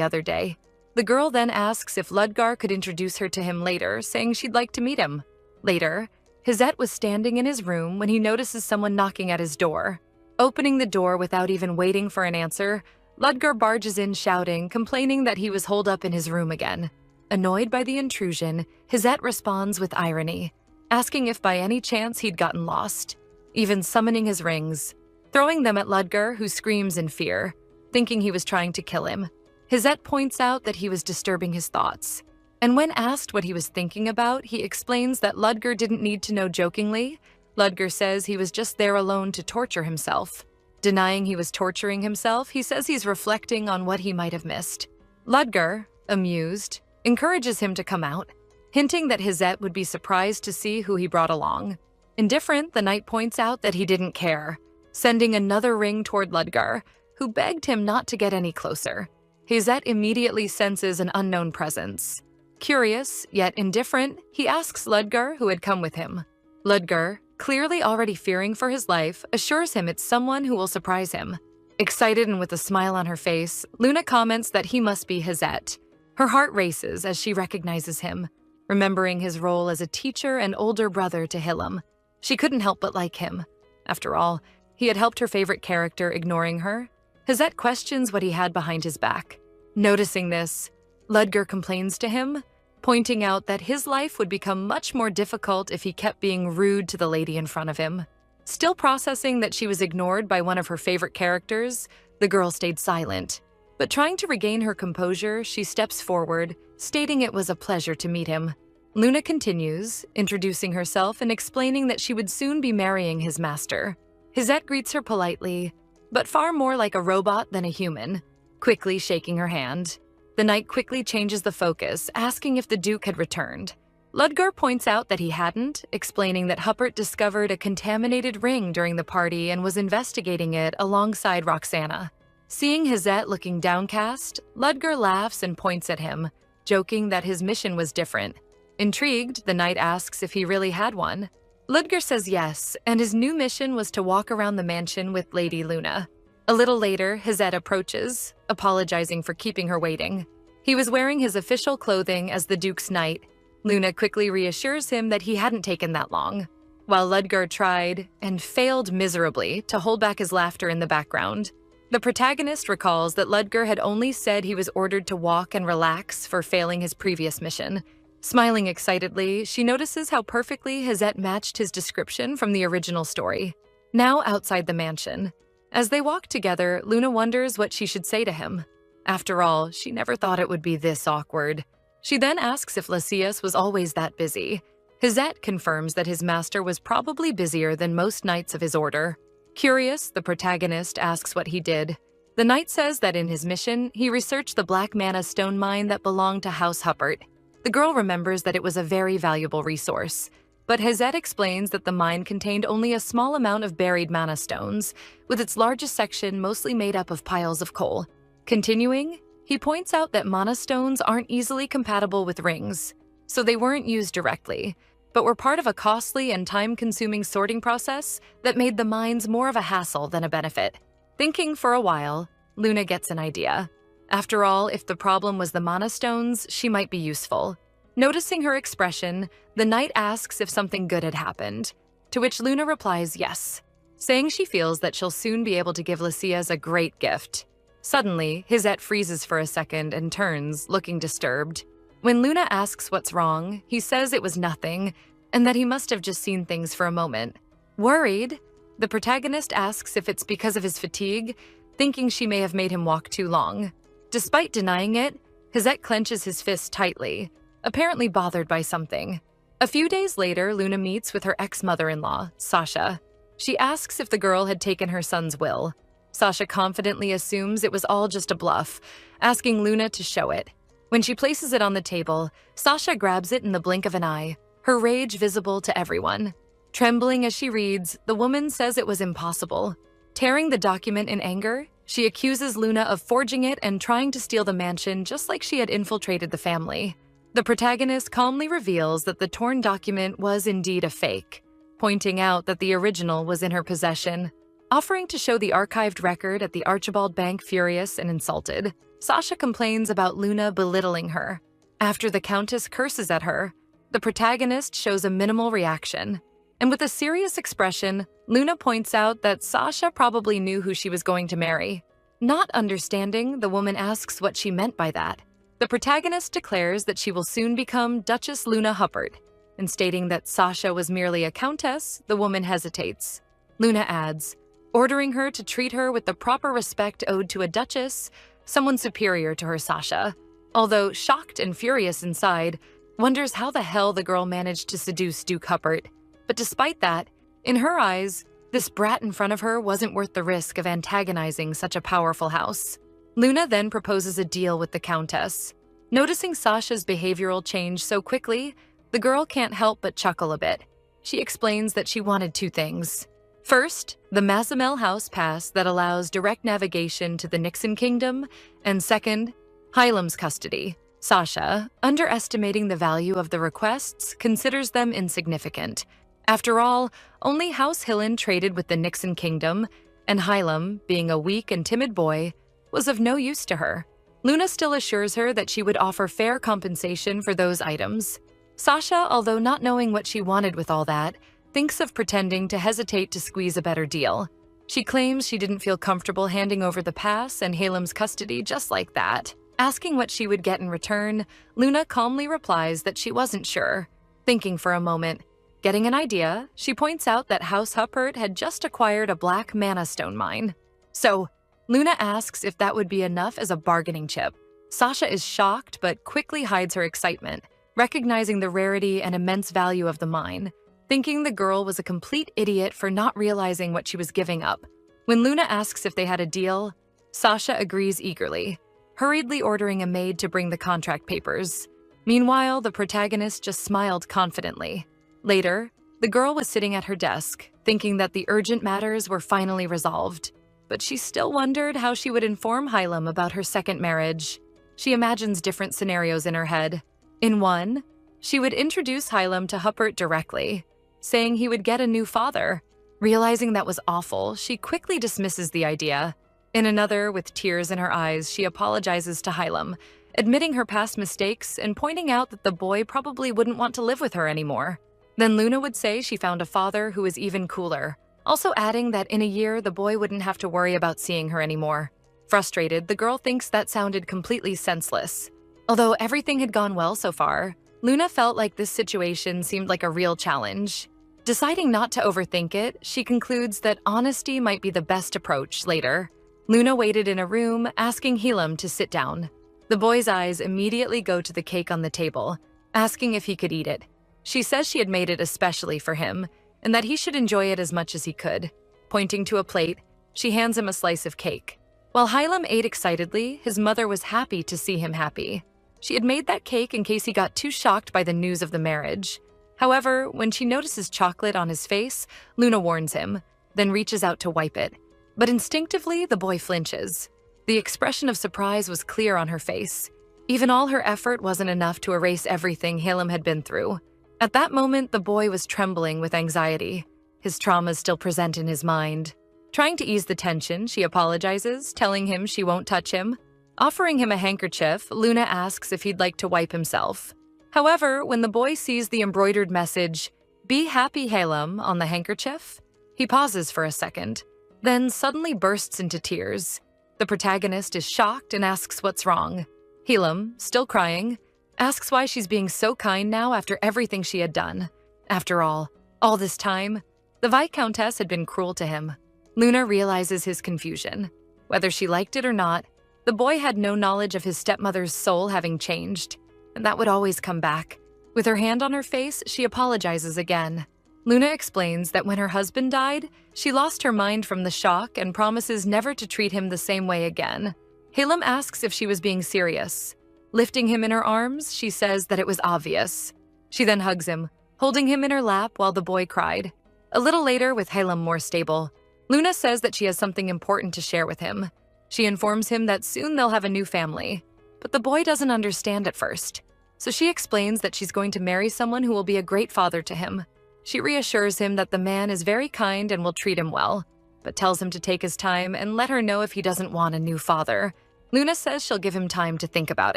other day. The girl then asks if Ludger could introduce her to him later, saying she'd like to meet him. Later, Hizette was standing in his room when he notices someone knocking at his door. Opening the door without even waiting for an answer, Ludger barges in shouting, complaining that he was holed up in his room again. Annoyed by the intrusion, Hizette responds with irony, asking if by any chance he'd gotten lost, even summoning his rings, throwing them at Ludger, who screams in fear, thinking he was trying to kill him. Hizette points out that he was disturbing his thoughts, and when asked what he was thinking about, he explains that Ludger didn't need to know jokingly. Ludger says he was just there alone to torture himself. Denying he was torturing himself, he says he's reflecting on what he might have missed. Ludger, amused, encourages him to come out, hinting that Hizette would be surprised to see who he brought along. Indifferent, the knight points out that he didn't care, sending another ring toward Ludger, who begged him not to get any closer. Hizette immediately senses an unknown presence. Curious, yet indifferent, he asks Ludger who had come with him. Ludger, clearly already fearing for his life, assures him it's someone who will surprise him. Excited and with a smile on her face, Luna comments that he must be Hizette. Her heart races as she recognizes him, remembering his role as a teacher and older brother to Hillam. She couldn't help but like him. After all, he had helped her favorite character, ignoring her. Hizette questions what he had behind his back. Noticing this, Ludger complains to him, pointing out that his life would become much more difficult if he kept being rude to the lady in front of him. Still processing that she was ignored by one of her favorite characters, the girl stayed silent. But trying to regain her composure, she steps forward, stating it was a pleasure to meet him. Luna continues, introducing herself and explaining that she would soon be marrying his master. Hizette greets her politely, but far more like a robot than a human, quickly shaking her hand. The knight quickly changes the focus, asking if the Duke had returned. Ludger points out that he hadn't, explaining that Huppert discovered a contaminated ring during the party and was investigating it alongside Roxana. Seeing Hizette looking downcast, Ludger laughs and points at him, joking that his mission was different. Intrigued, the knight asks if he really had one. Ludger says yes, and his new mission was to walk around the mansion with Lady Luna. A little later, Hizette approaches, apologizing for keeping her waiting. He was wearing his official clothing as the Duke's knight. Luna quickly reassures him that he hadn't taken that long, while Ludger tried, and failed miserably, to hold back his laughter in the background. The protagonist recalls that Ludger had only said he was ordered to walk and relax for failing his previous mission. Smiling excitedly, she notices how perfectly Hizette matched his description from the original story. Now outside the mansion. As they walk together, Luna wonders what she should say to him. After all, she never thought it would be this awkward. She then asks if Lysias was always that busy. Hizette confirms that his master was probably busier than most knights of his order. Curious, the protagonist asks what he did. The knight says that in his mission, he researched the black mana stone mine that belonged to House Huppert. The girl remembers that it was a very valuable resource, but Hizette explains that the mine contained only a small amount of buried mana stones, with its largest section mostly made up of piles of coal. Continuing, he points out that mana stones aren't easily compatible with rings, so they weren't used directly, but were part of a costly and time-consuming sorting process that made the mines more of a hassle than a benefit. Thinking for a while, Luna gets an idea. After all, if the problem was the mana stones, she might be useful. Noticing her expression, the knight asks if something good had happened, to which Luna replies yes, saying she feels that she'll soon be able to give Lysias a great gift. Suddenly, Hizette freezes for a second and turns, looking disturbed. When Luna asks what's wrong, he says it was nothing, and that he must have just seen things for a moment. Worried, the protagonist asks if it's because of his fatigue, thinking she may have made him walk too long. Despite denying it, Hizette clenches his fist tightly, apparently bothered by something. A few days later, Luna meets with her ex-mother-in-law, Sasha. She asks if the girl had taken her son's will. Sasha confidently assumes it was all just a bluff, asking Luna to show it. When she places it on the table, Sasha grabs it in the blink of an eye, her rage visible to everyone. Trembling as she reads, the woman says it was impossible. Tearing the document in anger, she accuses Luna of forging it and trying to steal the mansion just like she had infiltrated the family. The protagonist calmly reveals that the torn document was indeed a fake, pointing out that the original was in her possession. Offering to show the archived record at the Archibald Bank, furious and insulted, Sasha complains about Luna belittling her. After the Countess curses at her, the protagonist shows a minimal reaction. And with a serious expression, Luna points out that Sasha probably knew who she was going to marry. Not understanding, the woman asks what she meant by that. The protagonist declares that she will soon become Duchess Luna Huppert, and stating that Sasha was merely a countess, the woman hesitates. Luna adds, ordering her to treat her with the proper respect owed to a duchess, someone superior to her Sasha. Although shocked and furious inside, wonders how the hell the girl managed to seduce Duke Huppert. But despite that, in her eyes, this brat in front of her wasn't worth the risk of antagonizing such a powerful house. Luna then proposes a deal with the countess. Noticing Sasha's behavioral change so quickly, the girl can't help but chuckle a bit. She explains that she wanted two things. First, the Mazamel House pass that allows direct navigation to the Nixon Kingdom, and second, Hylam's custody. Sasha, underestimating the value of the requests, considers them insignificant. After all, only House Hillen traded with the Nixon Kingdom, and Hylam, being a weak and timid boy, was of no use to her. Luna still assures her that she would offer fair compensation for those items. Sasha, although not knowing what she wanted with all that, thinks of pretending to hesitate to squeeze a better deal. She claims she didn't feel comfortable handing over the pass and Halem's custody just like that. Asking what she would get in return, Luna calmly replies that she wasn't sure. Thinking for a moment, getting an idea, she points out that House Huppert had just acquired a black mana stone mine. So, Luna asks if that would be enough as a bargaining chip. Sasha is shocked but quickly hides her excitement, recognizing the rarity and immense value of the mine, thinking the girl was a complete idiot for not realizing what she was giving up. When Luna asks if they had a deal, Sasha agrees eagerly, hurriedly ordering a maid to bring the contract papers. Meanwhile, the protagonist just smiled confidently. Later, the girl was sitting at her desk, thinking that the urgent matters were finally resolved. But she still wondered how she would inform Hylam about her second marriage. She imagines different scenarios in her head. In one, she would introduce Hylam to Huppert directly, saying he would get a new father. Realizing that was awful, she quickly dismisses the idea. In another, with tears in her eyes, she apologizes to Hylam, admitting her past mistakes and pointing out that the boy probably wouldn't want to live with her anymore. Then Luna would say she found a father who is even cooler, also adding that in a year the boy wouldn't have to worry about seeing her anymore. Frustrated, the girl thinks that sounded completely senseless. Although everything had gone well so far, Luna felt like this situation seemed like a real challenge. Deciding not to overthink it, she concludes that honesty might be the best approach later. Luna waited in a room, asking Hylam to sit down. The boy's eyes immediately go to the cake on the table, asking if he could eat it. She says she had made it especially for him, and that he should enjoy it as much as he could. Pointing to a plate, she hands him a slice of cake. While Hylam ate excitedly, his mother was happy to see him happy. She had made that cake in case he got too shocked by the news of the marriage. However, when she notices chocolate on his face, Luna warns him, then reaches out to wipe it. But instinctively, the boy flinches. The expression of surprise was clear on her face. Even all her effort wasn't enough to erase everything Hylam had been through. At that moment, the boy was trembling with anxiety, his traumas still present in his mind. Trying to ease the tension, she apologizes, telling him she won't touch him. Offering him a handkerchief, Luna asks if he'd like to wipe himself. However, when the boy sees the embroidered message, "Be happy, Hylam," on the handkerchief, he pauses for a second, then suddenly bursts into tears. The protagonist is shocked and asks what's wrong. Hylam, still crying, asks why she's being so kind now after everything she had done. After all this time, the Viscountess had been cruel to him. Luna realizes his confusion. Whether she liked it or not, the boy had no knowledge of his stepmother's soul having changed, and that would always come back. With her hand on her face, she apologizes again. Luna explains that when her husband died, she lost her mind from the shock and promises never to treat him the same way again. Hylam asks if she was being serious. Lifting him in her arms, she says that it was obvious. She then hugs him, holding him in her lap while the boy cried. A little later, with Hylam more stable, Luna says that she has something important to share with him. She informs him that soon they'll have a new family, but the boy doesn't understand at first. So she explains that she's going to marry someone who will be a great father to him. She reassures him that the man is very kind and will treat him well, but tells him to take his time and let her know if he doesn't want a new father. Luna says she'll give him time to think about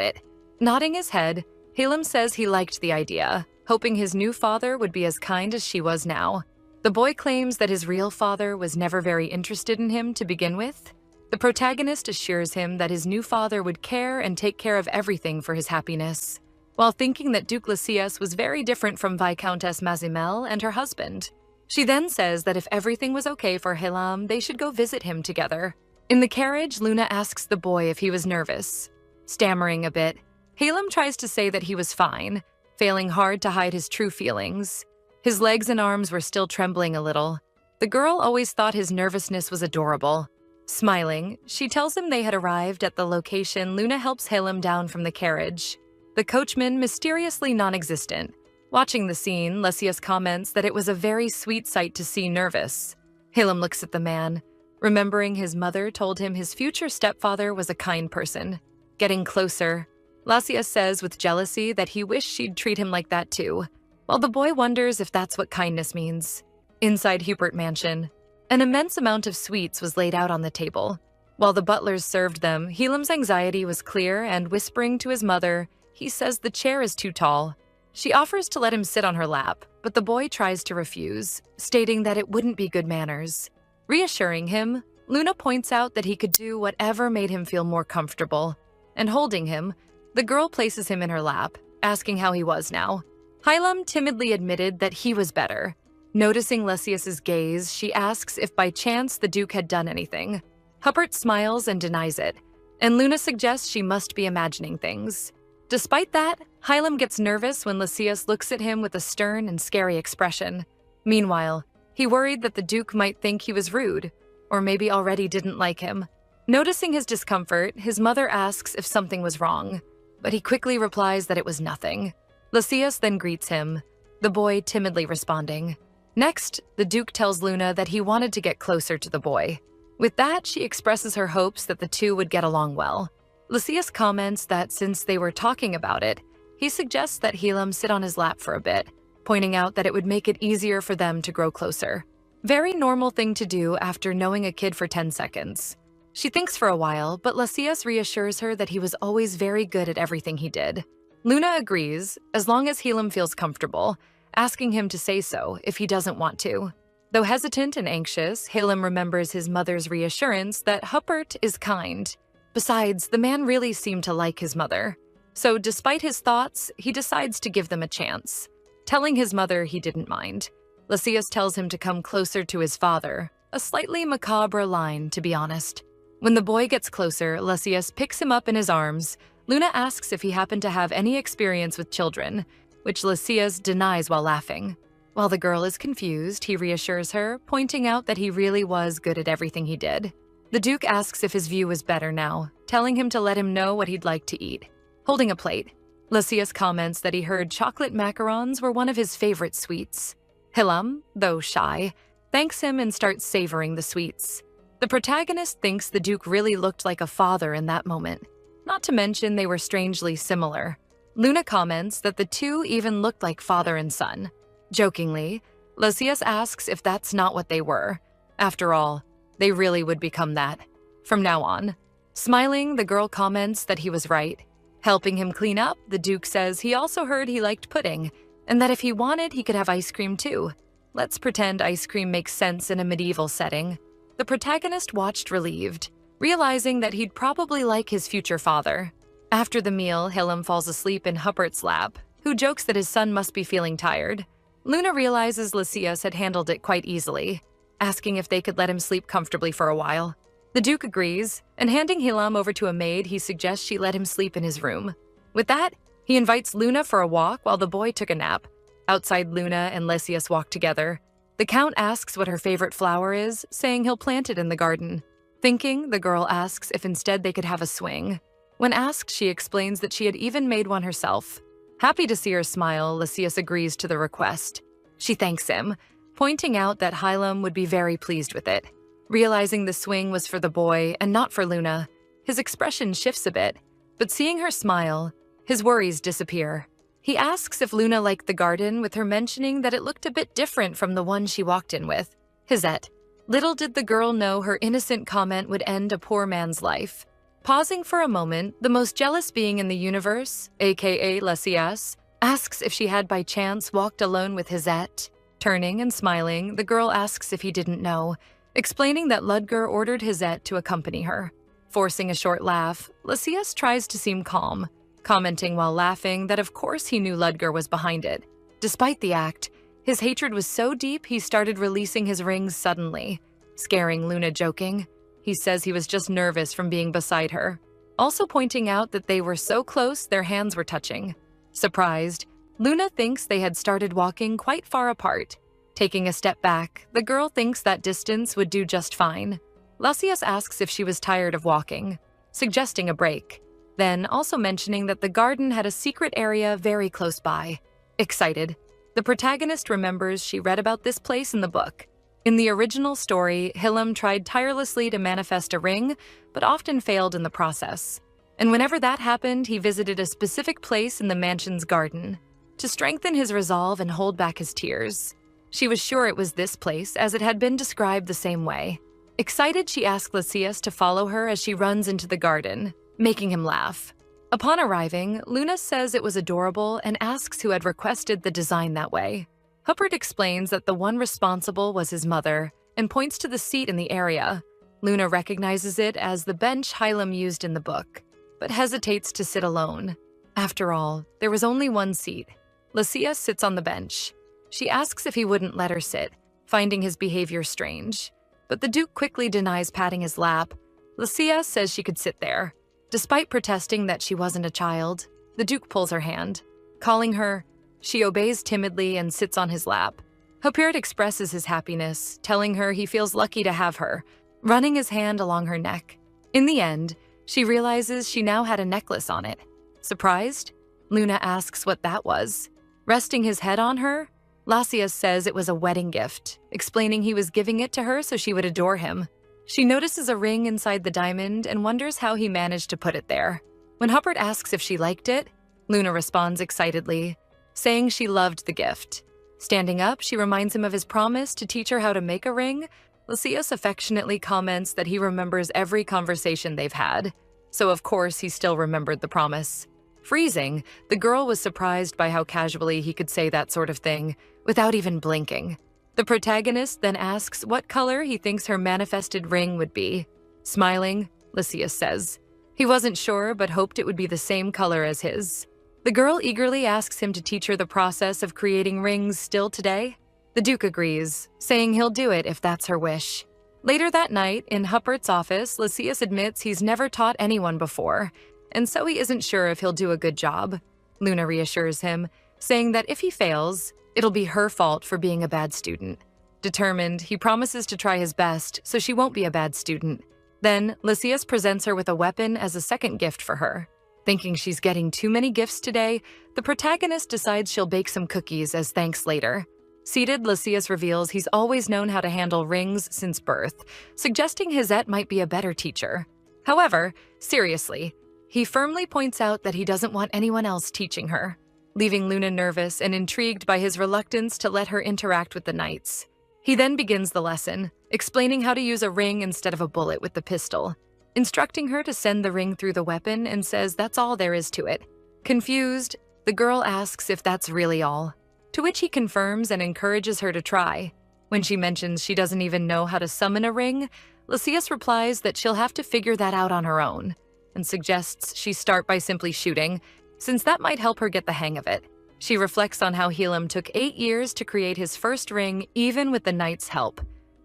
it. Nodding his head, Hylam says he liked the idea, hoping his new father would be as kind as she was now. The boy claims that his real father was never very interested in him to begin with. The protagonist assures him that his new father would care and take care of everything for his happiness, while thinking that Duke Lysias was very different from Viscountess Mazimel and her husband. She then says that if everything was okay for Helam, they should go visit him together. In the carriage, Luna asks the boy if he was nervous. Stammering a bit, Helam tries to say that he was fine, failing hard to hide his true feelings. His legs and arms were still trembling a little. The girl always thought his nervousness was adorable. Smiling, she tells him they had arrived at the location. Luna helps Helam down from the carriage. The coachman mysteriously non-existent. Watching the scene, Lysias comments that it was a very sweet sight to see nervous. Helam looks at the man, remembering his mother told him his future stepfather was a kind person. Getting closer, Lysias says with jealousy that he wished she'd treat him like that too, while the boy wonders if that's what kindness means. Inside Hubert Mansion, an immense amount of sweets was laid out on the table. While the butlers served them, Helam's anxiety was clear, and whispering to his mother, he says the chair is too tall. She offers to let him sit on her lap, but the boy tries to refuse, stating that it wouldn't be good manners. Reassuring him, Luna points out that he could do whatever made him feel more comfortable, and holding him, the girl places him in her lap, asking how he was now. Helam timidly admitted that he was better. Noticing Lysias's gaze, she asks if by chance the Duke had done anything. Huppert smiles and denies it, and Luna suggests she must be imagining things. Despite that, Helam gets nervous when Lysias looks at him with a stern and scary expression. Meanwhile, he worried that the Duke might think he was rude, or maybe already didn't like him. Noticing his discomfort, his mother asks if something was wrong, but he quickly replies that it was nothing. Lysias then greets him, the boy timidly responding. Next, the Duke tells Luna that he wanted to get closer to the boy. With that, she expresses her hopes that the two would get along well. Lysias comments that since they were talking about it, he suggests that Helam sit on his lap for a bit, pointing out that it would make it easier for them to grow closer. Very normal thing to do after knowing a kid for 10 seconds. She thinks for a while, but Lysias reassures her that he was always very good at everything he did. Luna agrees, as long as Helam feels comfortable, asking him to say so if he doesn't want to. Though hesitant and anxious, Helam remembers his mother's reassurance that Huppert is kind. Besides, the man really seemed to like his mother. So despite his thoughts, he decides to give them a chance. Telling his mother he didn't mind. Lysias tells him to come closer to his father, a slightly macabre line, to be honest. When the boy gets closer, Lysias picks him up in his arms. Luna asks if he happened to have any experience with children, which Lysias denies while laughing. While the girl is confused, he reassures her, pointing out that he really was good at everything he did. The Duke asks if his view was better now, telling him to let him know what he'd like to eat. Holding a plate, Lysias comments that he heard chocolate macarons were one of his favorite sweets. Helam, though shy, thanks him and starts savoring the sweets. The protagonist thinks the Duke really looked like a father in that moment, not to mention they were strangely similar. Luna comments that the two even looked like father and son. Jokingly, Lysias asks if that's not what they were. After all, they really would become that, from now on. Smiling, the girl comments that he was right. Helping him clean up, the Duke says he also heard he liked pudding, and that if he wanted, he could have ice cream too. Let's pretend ice cream makes sense in a medieval setting. The protagonist watched relieved, realizing that he'd probably like his future father. After the meal, Helam falls asleep in Huppert's lap, who jokes that his son must be feeling tired. Luna realizes Lysias had handled it quite easily, asking if they could let him sleep comfortably for a while. The Duke agrees, and handing Helam over to a maid, he suggests she let him sleep in his room. With that, he invites Luna for a walk while the boy took a nap. Outside, Luna and Lysias walk together. The Count asks what her favorite flower is, saying he'll plant it in the garden. Thinking, the girl asks if instead they could have a swing. When asked, she explains that she had even made one herself. Happy to see her smile, Lysias agrees to the request. She thanks him, pointing out that Helam would be very pleased with it. Realizing the swing was for the boy and not for Luna, his expression shifts a bit, but seeing her smile, his worries disappear. He asks if Luna liked the garden, with her mentioning that it looked a bit different from the one she walked in with. Hisette. Little did the girl know her innocent comment would end a poor man's life. Pausing for a moment, the most jealous being in the universe, aka Lysias, asks if she had by chance walked alone with Hisette. Turning and smiling, the girl asks if he didn't know, explaining that Ludger ordered Hizette to accompany her. Forcing a short laugh, Lysias tries to seem calm, commenting while laughing that of course he knew Ludger was behind it. Despite the act, his hatred was so deep he started releasing his rings suddenly, scaring Luna, joking. He says he was just nervous from being beside her, also pointing out that they were so close their hands were touching. Surprised, Luna thinks they had started walking quite far apart. Taking a step back, the girl thinks that distance would do just fine. Lysias asks if she was tired of walking, suggesting a break, then also mentioning that the garden had a secret area very close by. Excited, the protagonist remembers she read about this place in the book. In the original story, Hillam tried tirelessly to manifest a ring, but often failed in the process. And whenever that happened, he visited a specific place in the mansion's garden to strengthen his resolve and hold back his tears. She was sure it was this place, as it had been described the same way. Excited, she asked Lysias to follow her as she runs into the garden, making him laugh. Upon arriving, Luna says it was adorable and asks who had requested the design that way. Huppert explains that the one responsible was his mother and points to the seat in the area. Luna recognizes it as the bench Hillam used in the book, but hesitates to sit alone. After all, there was only one seat. Lysias sits on the bench. She asks if he wouldn't let her sit, finding his behavior strange. But the Duke quickly denies patting his lap. Lysias says she could sit there. Despite protesting that she wasn't a child, the Duke pulls her hand. Calling her, she obeys timidly and sits on his lap. Huppert expresses his happiness, telling her he feels lucky to have her, running his hand along her neck. In the end, she realizes she now had a necklace on it. Surprised, Luna asks what that was. Resting his head on her, Lysias says it was a wedding gift, explaining he was giving it to her so she would adore him. She notices a ring inside the diamond and wonders how he managed to put it there. When Huppert asks if she liked it, Luna responds excitedly, saying she loved the gift. Standing up, she reminds him of his promise to teach her how to make a ring. Lysias affectionately comments that he remembers every conversation they've had, so of course he still remembered the promise. Freezing, the girl was surprised by how casually he could say that sort of thing, without even blinking. The protagonist then asks what color he thinks her manifested ring would be. Smiling, Lysias says he wasn't sure but hoped it would be the same color as his. The girl eagerly asks him to teach her the process of creating rings still today. The Duke agrees, saying he'll do it if that's her wish. Later that night, in Huppert's office, Lysias admits he's never taught anyone before, and so he isn't sure if he'll do a good job. Luna reassures him, saying that if he fails, it'll be her fault for being a bad student. Determined, he promises to try his best so she won't be a bad student. Then, Lysias presents her with a weapon as a second gift for her. Thinking she's getting too many gifts today, the protagonist decides she'll bake some cookies as thanks later. Seated, Lysias reveals he's always known how to handle rings since birth, suggesting Hizette might be a better teacher. However, seriously, he firmly points out that he doesn't want anyone else teaching her, leaving Luna nervous and intrigued by his reluctance to let her interact with the knights. He then begins the lesson, explaining how to use a ring instead of a bullet with the pistol, instructing her to send the ring through the weapon and says that's all there is to it. Confused, the girl asks if that's really all, to which he confirms and encourages her to try. When she mentions she doesn't even know how to summon a ring, Lysias replies that she'll have to figure that out on her own, and suggests she start by simply shooting, since that might help her get the hang of it. She reflects on how Hillam took 8 years to create his first ring, even with the knight's help.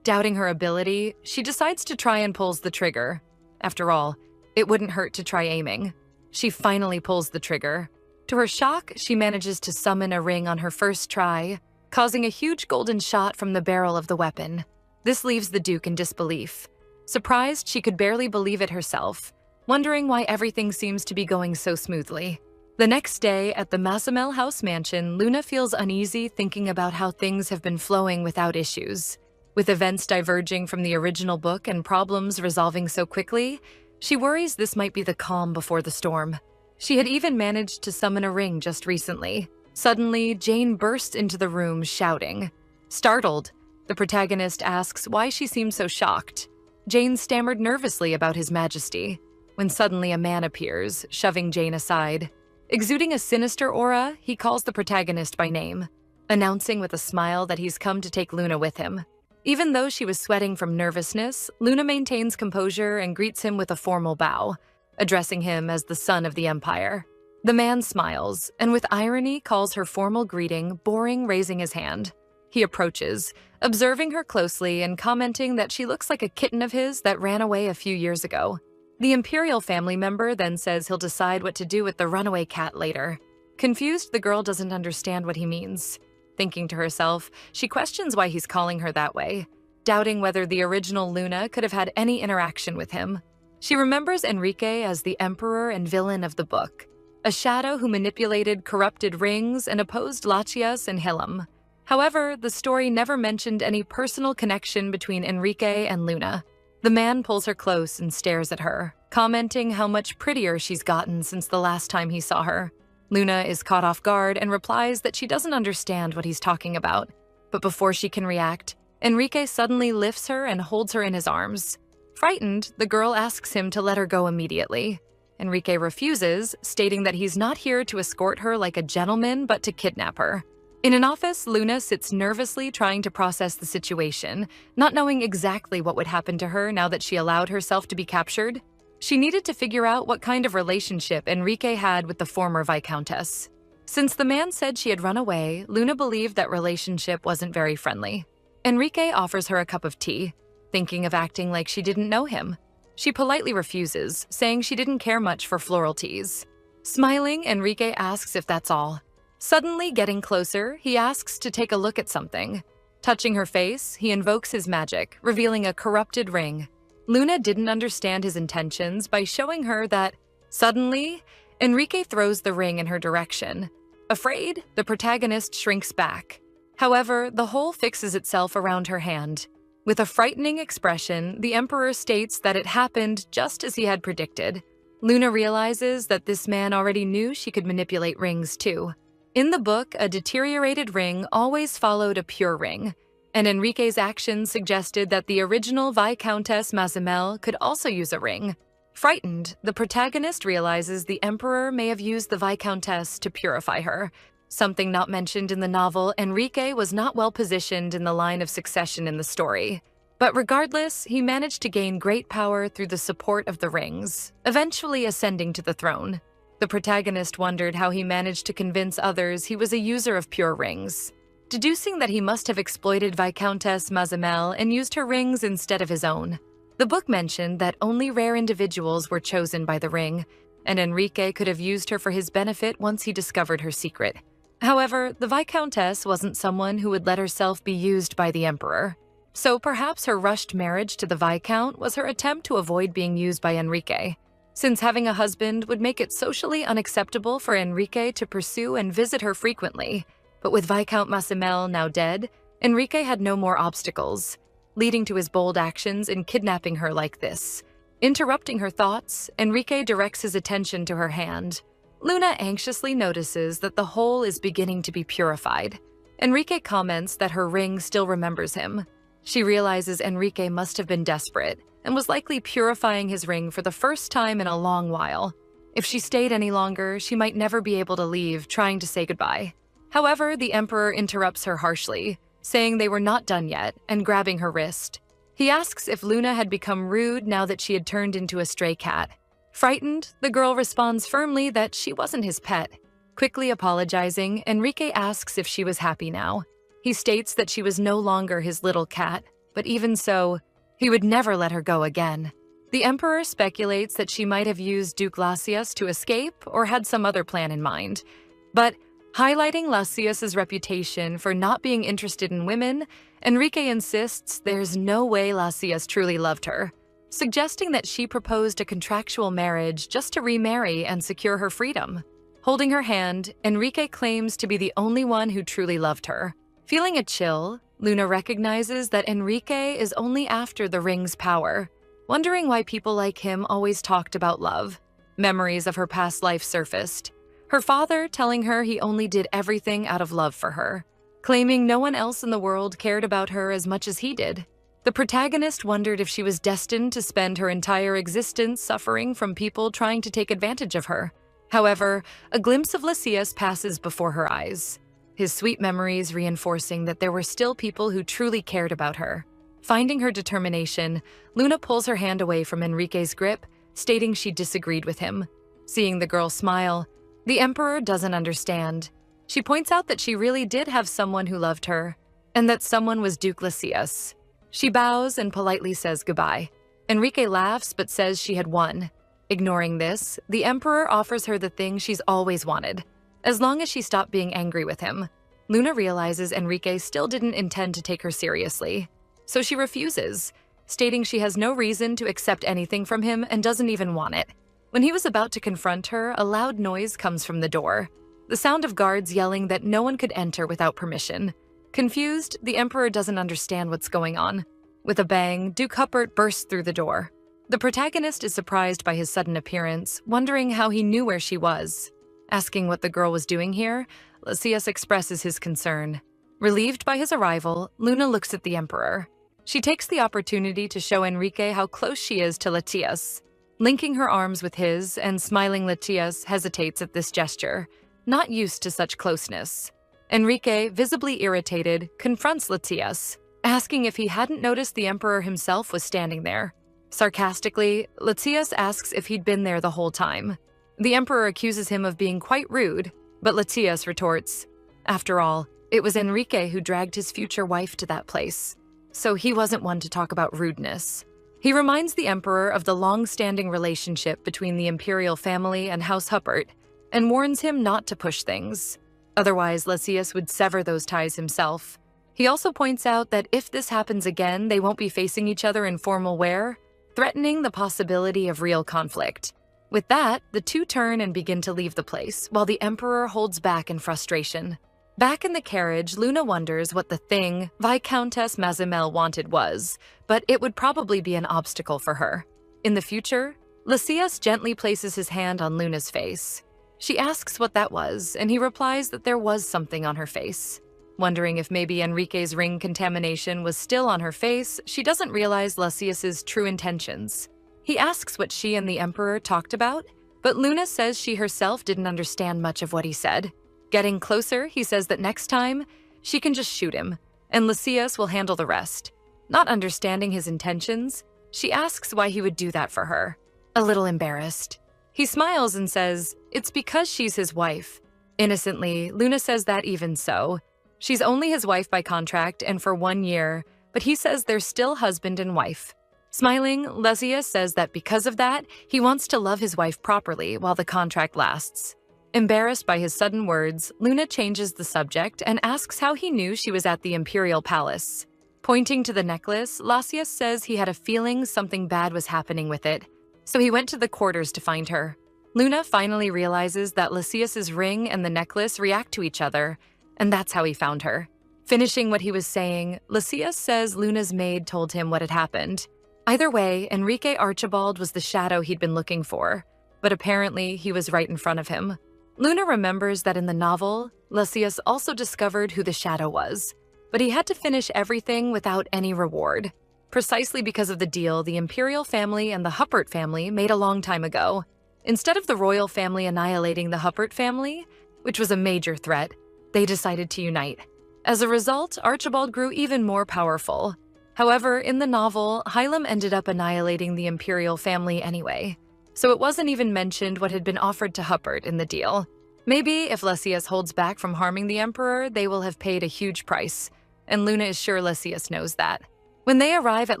Doubting her ability, she decides to try and pulls the trigger. After all, it wouldn't hurt to try aiming. She finally pulls the trigger. To her shock, she manages to summon a ring on her first try, causing a huge golden shot from the barrel of the weapon. This leaves the Duke in disbelief. Surprised, she could barely believe it herself, wondering why everything seems to be going so smoothly. The next day, at the Masamel House mansion, Luna feels uneasy thinking about how things have been flowing without issues. With events diverging from the original book and problems resolving so quickly, she worries this might be the calm before the storm. She had even managed to summon a ring just recently. Suddenly, Jane bursts into the room shouting. Startled, the protagonist asks why she seemed so shocked. Jane stammered nervously about His Majesty, when suddenly a man appears, shoving Jane aside. Exuding a sinister aura, he calls the protagonist by name, announcing with a smile that he's come to take Luna with him. Even though she was sweating from nervousness, Luna maintains composure and greets him with a formal bow, addressing him as the son of the Empire. The man smiles, and with irony calls her formal greeting boring, raising his hand. He approaches, observing her closely and commenting that she looks like a kitten of his that ran away a few years ago. The Imperial family member then says he'll decide what to do with the runaway cat later. Confused, the girl doesn't understand what he means. Thinking to herself, she questions why he's calling her that way, doubting whether the original Luna could have had any interaction with him. She remembers Enrique as the emperor and villain of the book, a shadow who manipulated corrupted rings and opposed Lachias and Hillam. However, the story never mentioned any personal connection between Enrique and Luna. The man pulls her close and stares at her, commenting how much prettier she's gotten since the last time he saw her. Luna is caught off guard and replies that she doesn't understand what he's talking about. But before she can react, Enrique suddenly lifts her and holds her in his arms. Frightened, the girl asks him to let her go immediately. Enrique refuses, stating that he's not here to escort her like a gentleman, but to kidnap her. In an office, Luna sits nervously trying to process the situation, not knowing exactly what would happen to her now that she allowed herself to be captured. She needed to figure out what kind of relationship Enrique had with the former Viscountess. Since the man said she had run away, Luna believed that relationship wasn't very friendly. Enrique offers her a cup of tea, thinking of acting like she didn't know him. She politely refuses, saying she didn't care much for floral teas. Smiling, Enrique asks if that's all. Suddenly getting closer, he asks to take a look at something. Touching her face, he invokes his magic, revealing a corrupted ring. Luna didn't understand his intentions by showing her that, suddenly, Enrique throws the ring in her direction. Afraid, the protagonist shrinks back. However, the hole fixes itself around her hand. With a frightening expression, the Emperor states that it happened just as he had predicted. Luna realizes that this man already knew she could manipulate rings too. In the book, a deteriorated ring always followed a pure ring, and Enrique's actions suggested that the original Viscountess Mazamel could also use a ring. Frightened, the protagonist realizes the Emperor may have used the Viscountess to purify her. Something not mentioned in the novel, Enrique was not well positioned in the line of succession in the story. But regardless, he managed to gain great power through the support of the rings, eventually ascending to the throne. The protagonist wondered how he managed to convince others he was a user of pure rings, deducing that he must have exploited Viscountess Mazamel and used her rings instead of his own. The book mentioned that only rare individuals were chosen by the ring, and Enrique could have used her for his benefit once he discovered her secret. However, the Viscountess wasn't someone who would let herself be used by the Emperor. So perhaps her rushed marriage to the Viscount was her attempt to avoid being used by Enrique, since having a husband would make it socially unacceptable for Enrique to pursue and visit her frequently. But with Viscount Mazamel now dead, Enrique had no more obstacles, leading to his bold actions in kidnapping her like this. Interrupting her thoughts, Enrique directs his attention to her hand. Luna anxiously notices that the hole is beginning to be purified. Enrique comments that her ring still remembers him. She realizes Enrique must have been desperate and was likely purifying his ring for the first time in a long while. If she stayed any longer, she might never be able to leave, trying to say goodbye. However, the Emperor interrupts her harshly, saying they were not done yet and grabbing her wrist. He asks if Luna had become rude now that she had turned into a stray cat. Frightened, the girl responds firmly that she wasn't his pet. Quickly apologizing, Enrique asks if she was happy now. He states that she was no longer his little cat, but even so, he would never let her go again. The Emperor speculates that she might have used Duke Lacius to escape or had some other plan in mind. But highlighting Lacius's reputation for not being interested in women, Enrique insists there's no way Lacius truly loved her, suggesting that she proposed a contractual marriage just to remarry and secure her freedom. Holding her hand, Enrique claims to be the only one who truly loved her. Feeling a chill, Luna recognizes that Enrique is only after the ring's power. Wondering why people like him always talked about love, memories of her past life surfaced. Her father telling her he only did everything out of love for her, claiming no one else in the world cared about her as much as he did. The protagonist wondered if she was destined to spend her entire existence suffering from people trying to take advantage of her. However, a glimpse of Lycius passes before her eyes, his sweet memories reinforcing that there were still people who truly cared about her. Finding her determination, Luna pulls her hand away from Enrique's grip, stating she disagreed with him. Seeing the girl smile, the Emperor doesn't understand. She points out that she really did have someone who loved her, and that someone was Duke Lysias. She bows and politely says goodbye. Enrique laughs but says she had won. Ignoring this, the Emperor offers her the thing she's always wanted, as long as she stopped being angry with him. Luna realizes Enrique still didn't intend to take her seriously, so she refuses, stating she has no reason to accept anything from him and doesn't even want it. When he was about to confront her, a loud noise comes from the door, the sound of guards yelling that no one could enter without permission. Confused, the Emperor doesn't understand what's going on. With a bang, Duke Huppert bursts through the door. The protagonist is surprised by his sudden appearance, wondering how he knew where she was. Asking what the girl was doing here, Lysias expresses his concern. Relieved by his arrival, Luna looks at the Emperor. She takes the opportunity to show Enrique how close she is to Lysias. Linking her arms with his and smiling, Lysias hesitates at this gesture, not used to such closeness. Enrique, visibly irritated, confronts Lysias, asking if he hadn't noticed the Emperor himself was standing there. Sarcastically, Lysias asks if he'd been there the whole time. The Emperor accuses him of being quite rude, but Lysias retorts, after all, it was Enrique who dragged his future wife to that place, so he wasn't one to talk about rudeness. He reminds the Emperor of the long-standing relationship between the imperial family and House Huppert, and warns him not to push things. Otherwise, Lysias would sever those ties himself. He also points out that if this happens again, they won't be facing each other in formal wear, threatening the possibility of real conflict. With that, the two turn and begin to leave the place, while the Emperor holds back in frustration. Back in the carriage, Luna wonders what the thing Viscountess Mazimel wanted was, but it would probably be an obstacle for her. In the future, Lysias gently places his hand on Luna's face. She asks what that was, and he replies that there was something on her face. Wondering if maybe Enrique's ring contamination was still on her face, she doesn't realize Lysias's true intentions. He asks what she and the Emperor talked about, but Luna says she herself didn't understand much of what he said. Getting closer, he says that next time, she can just shoot him, and Lysias will handle the rest. Not understanding his intentions, she asks why he would do that for her. A little embarrassed. He smiles and says, it's because she's his wife. Innocently, Luna says that even so. She's only his wife by contract and for 1 year, but he says they're still husband and wife. Smiling, Lysias says that because of that, he wants to love his wife properly while the contract lasts. Embarrassed by his sudden words, Luna changes the subject and asks how he knew she was at the Imperial Palace. Pointing to the necklace, Lysias says he had a feeling something bad was happening with it, so he went to the quarters to find her. Luna finally realizes that Lysias's ring and the necklace react to each other, and that's how he found her. Finishing what he was saying, Lysias says Luna's maid told him what had happened. Either way, Enrique Archibald was the shadow he'd been looking for, but apparently he was right in front of him. Luna remembers that in the novel, Lysias also discovered who the shadow was, but he had to finish everything without any reward, precisely because of the deal the Imperial family and the Huppert family made a long time ago. Instead of the royal family annihilating the Huppert family, which was a major threat, they decided to unite. As a result, Archibald grew even more powerful. However, in the novel, Hylam ended up annihilating the Imperial family anyway, so it wasn't even mentioned what had been offered to Huppert in the deal. Maybe if Lysias holds back from harming the Emperor, they will have paid a huge price, and Luna is sure Lysias knows that. When they arrive at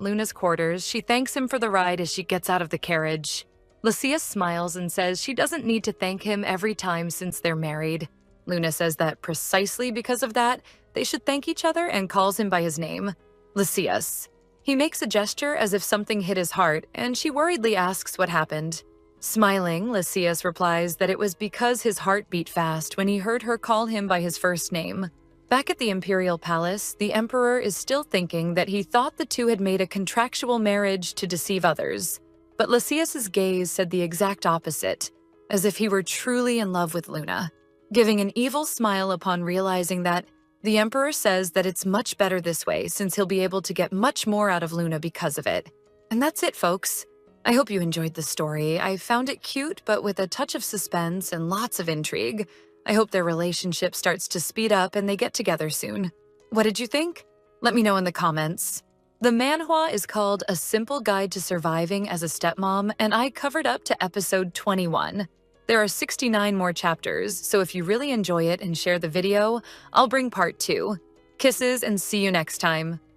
Luna's quarters, she thanks him for the ride as she gets out of the carriage. Lysias smiles and says she doesn't need to thank him every time since they're married. Luna says that precisely because of that, they should thank each other and calls him by his name, Lysias. He makes a gesture as if something hit his heart, and she worriedly asks what happened. Smiling, Lysias replies that it was because his heart beat fast when he heard her call him by his first name. Back at the Imperial Palace, the Emperor is still thinking that he thought the two had made a contractual marriage to deceive others. But Lysias's gaze said the exact opposite, as if he were truly in love with Luna. Giving an evil smile upon realizing that, the Emperor says that it's much better this way since he'll be able to get much more out of Luna because of it. And that's it, folks. I hope you enjoyed the story. I found it cute, but with a touch of suspense and lots of intrigue. I hope their relationship starts to speed up and they get together soon. What did you think? Let me know in the comments. The manhwa is called A Simple Guide to Surviving as a Stepmom, and I covered up to episode 21. There are 69 more chapters, so if you really enjoy it and share the video, I'll bring part 2. Kisses and see you next time.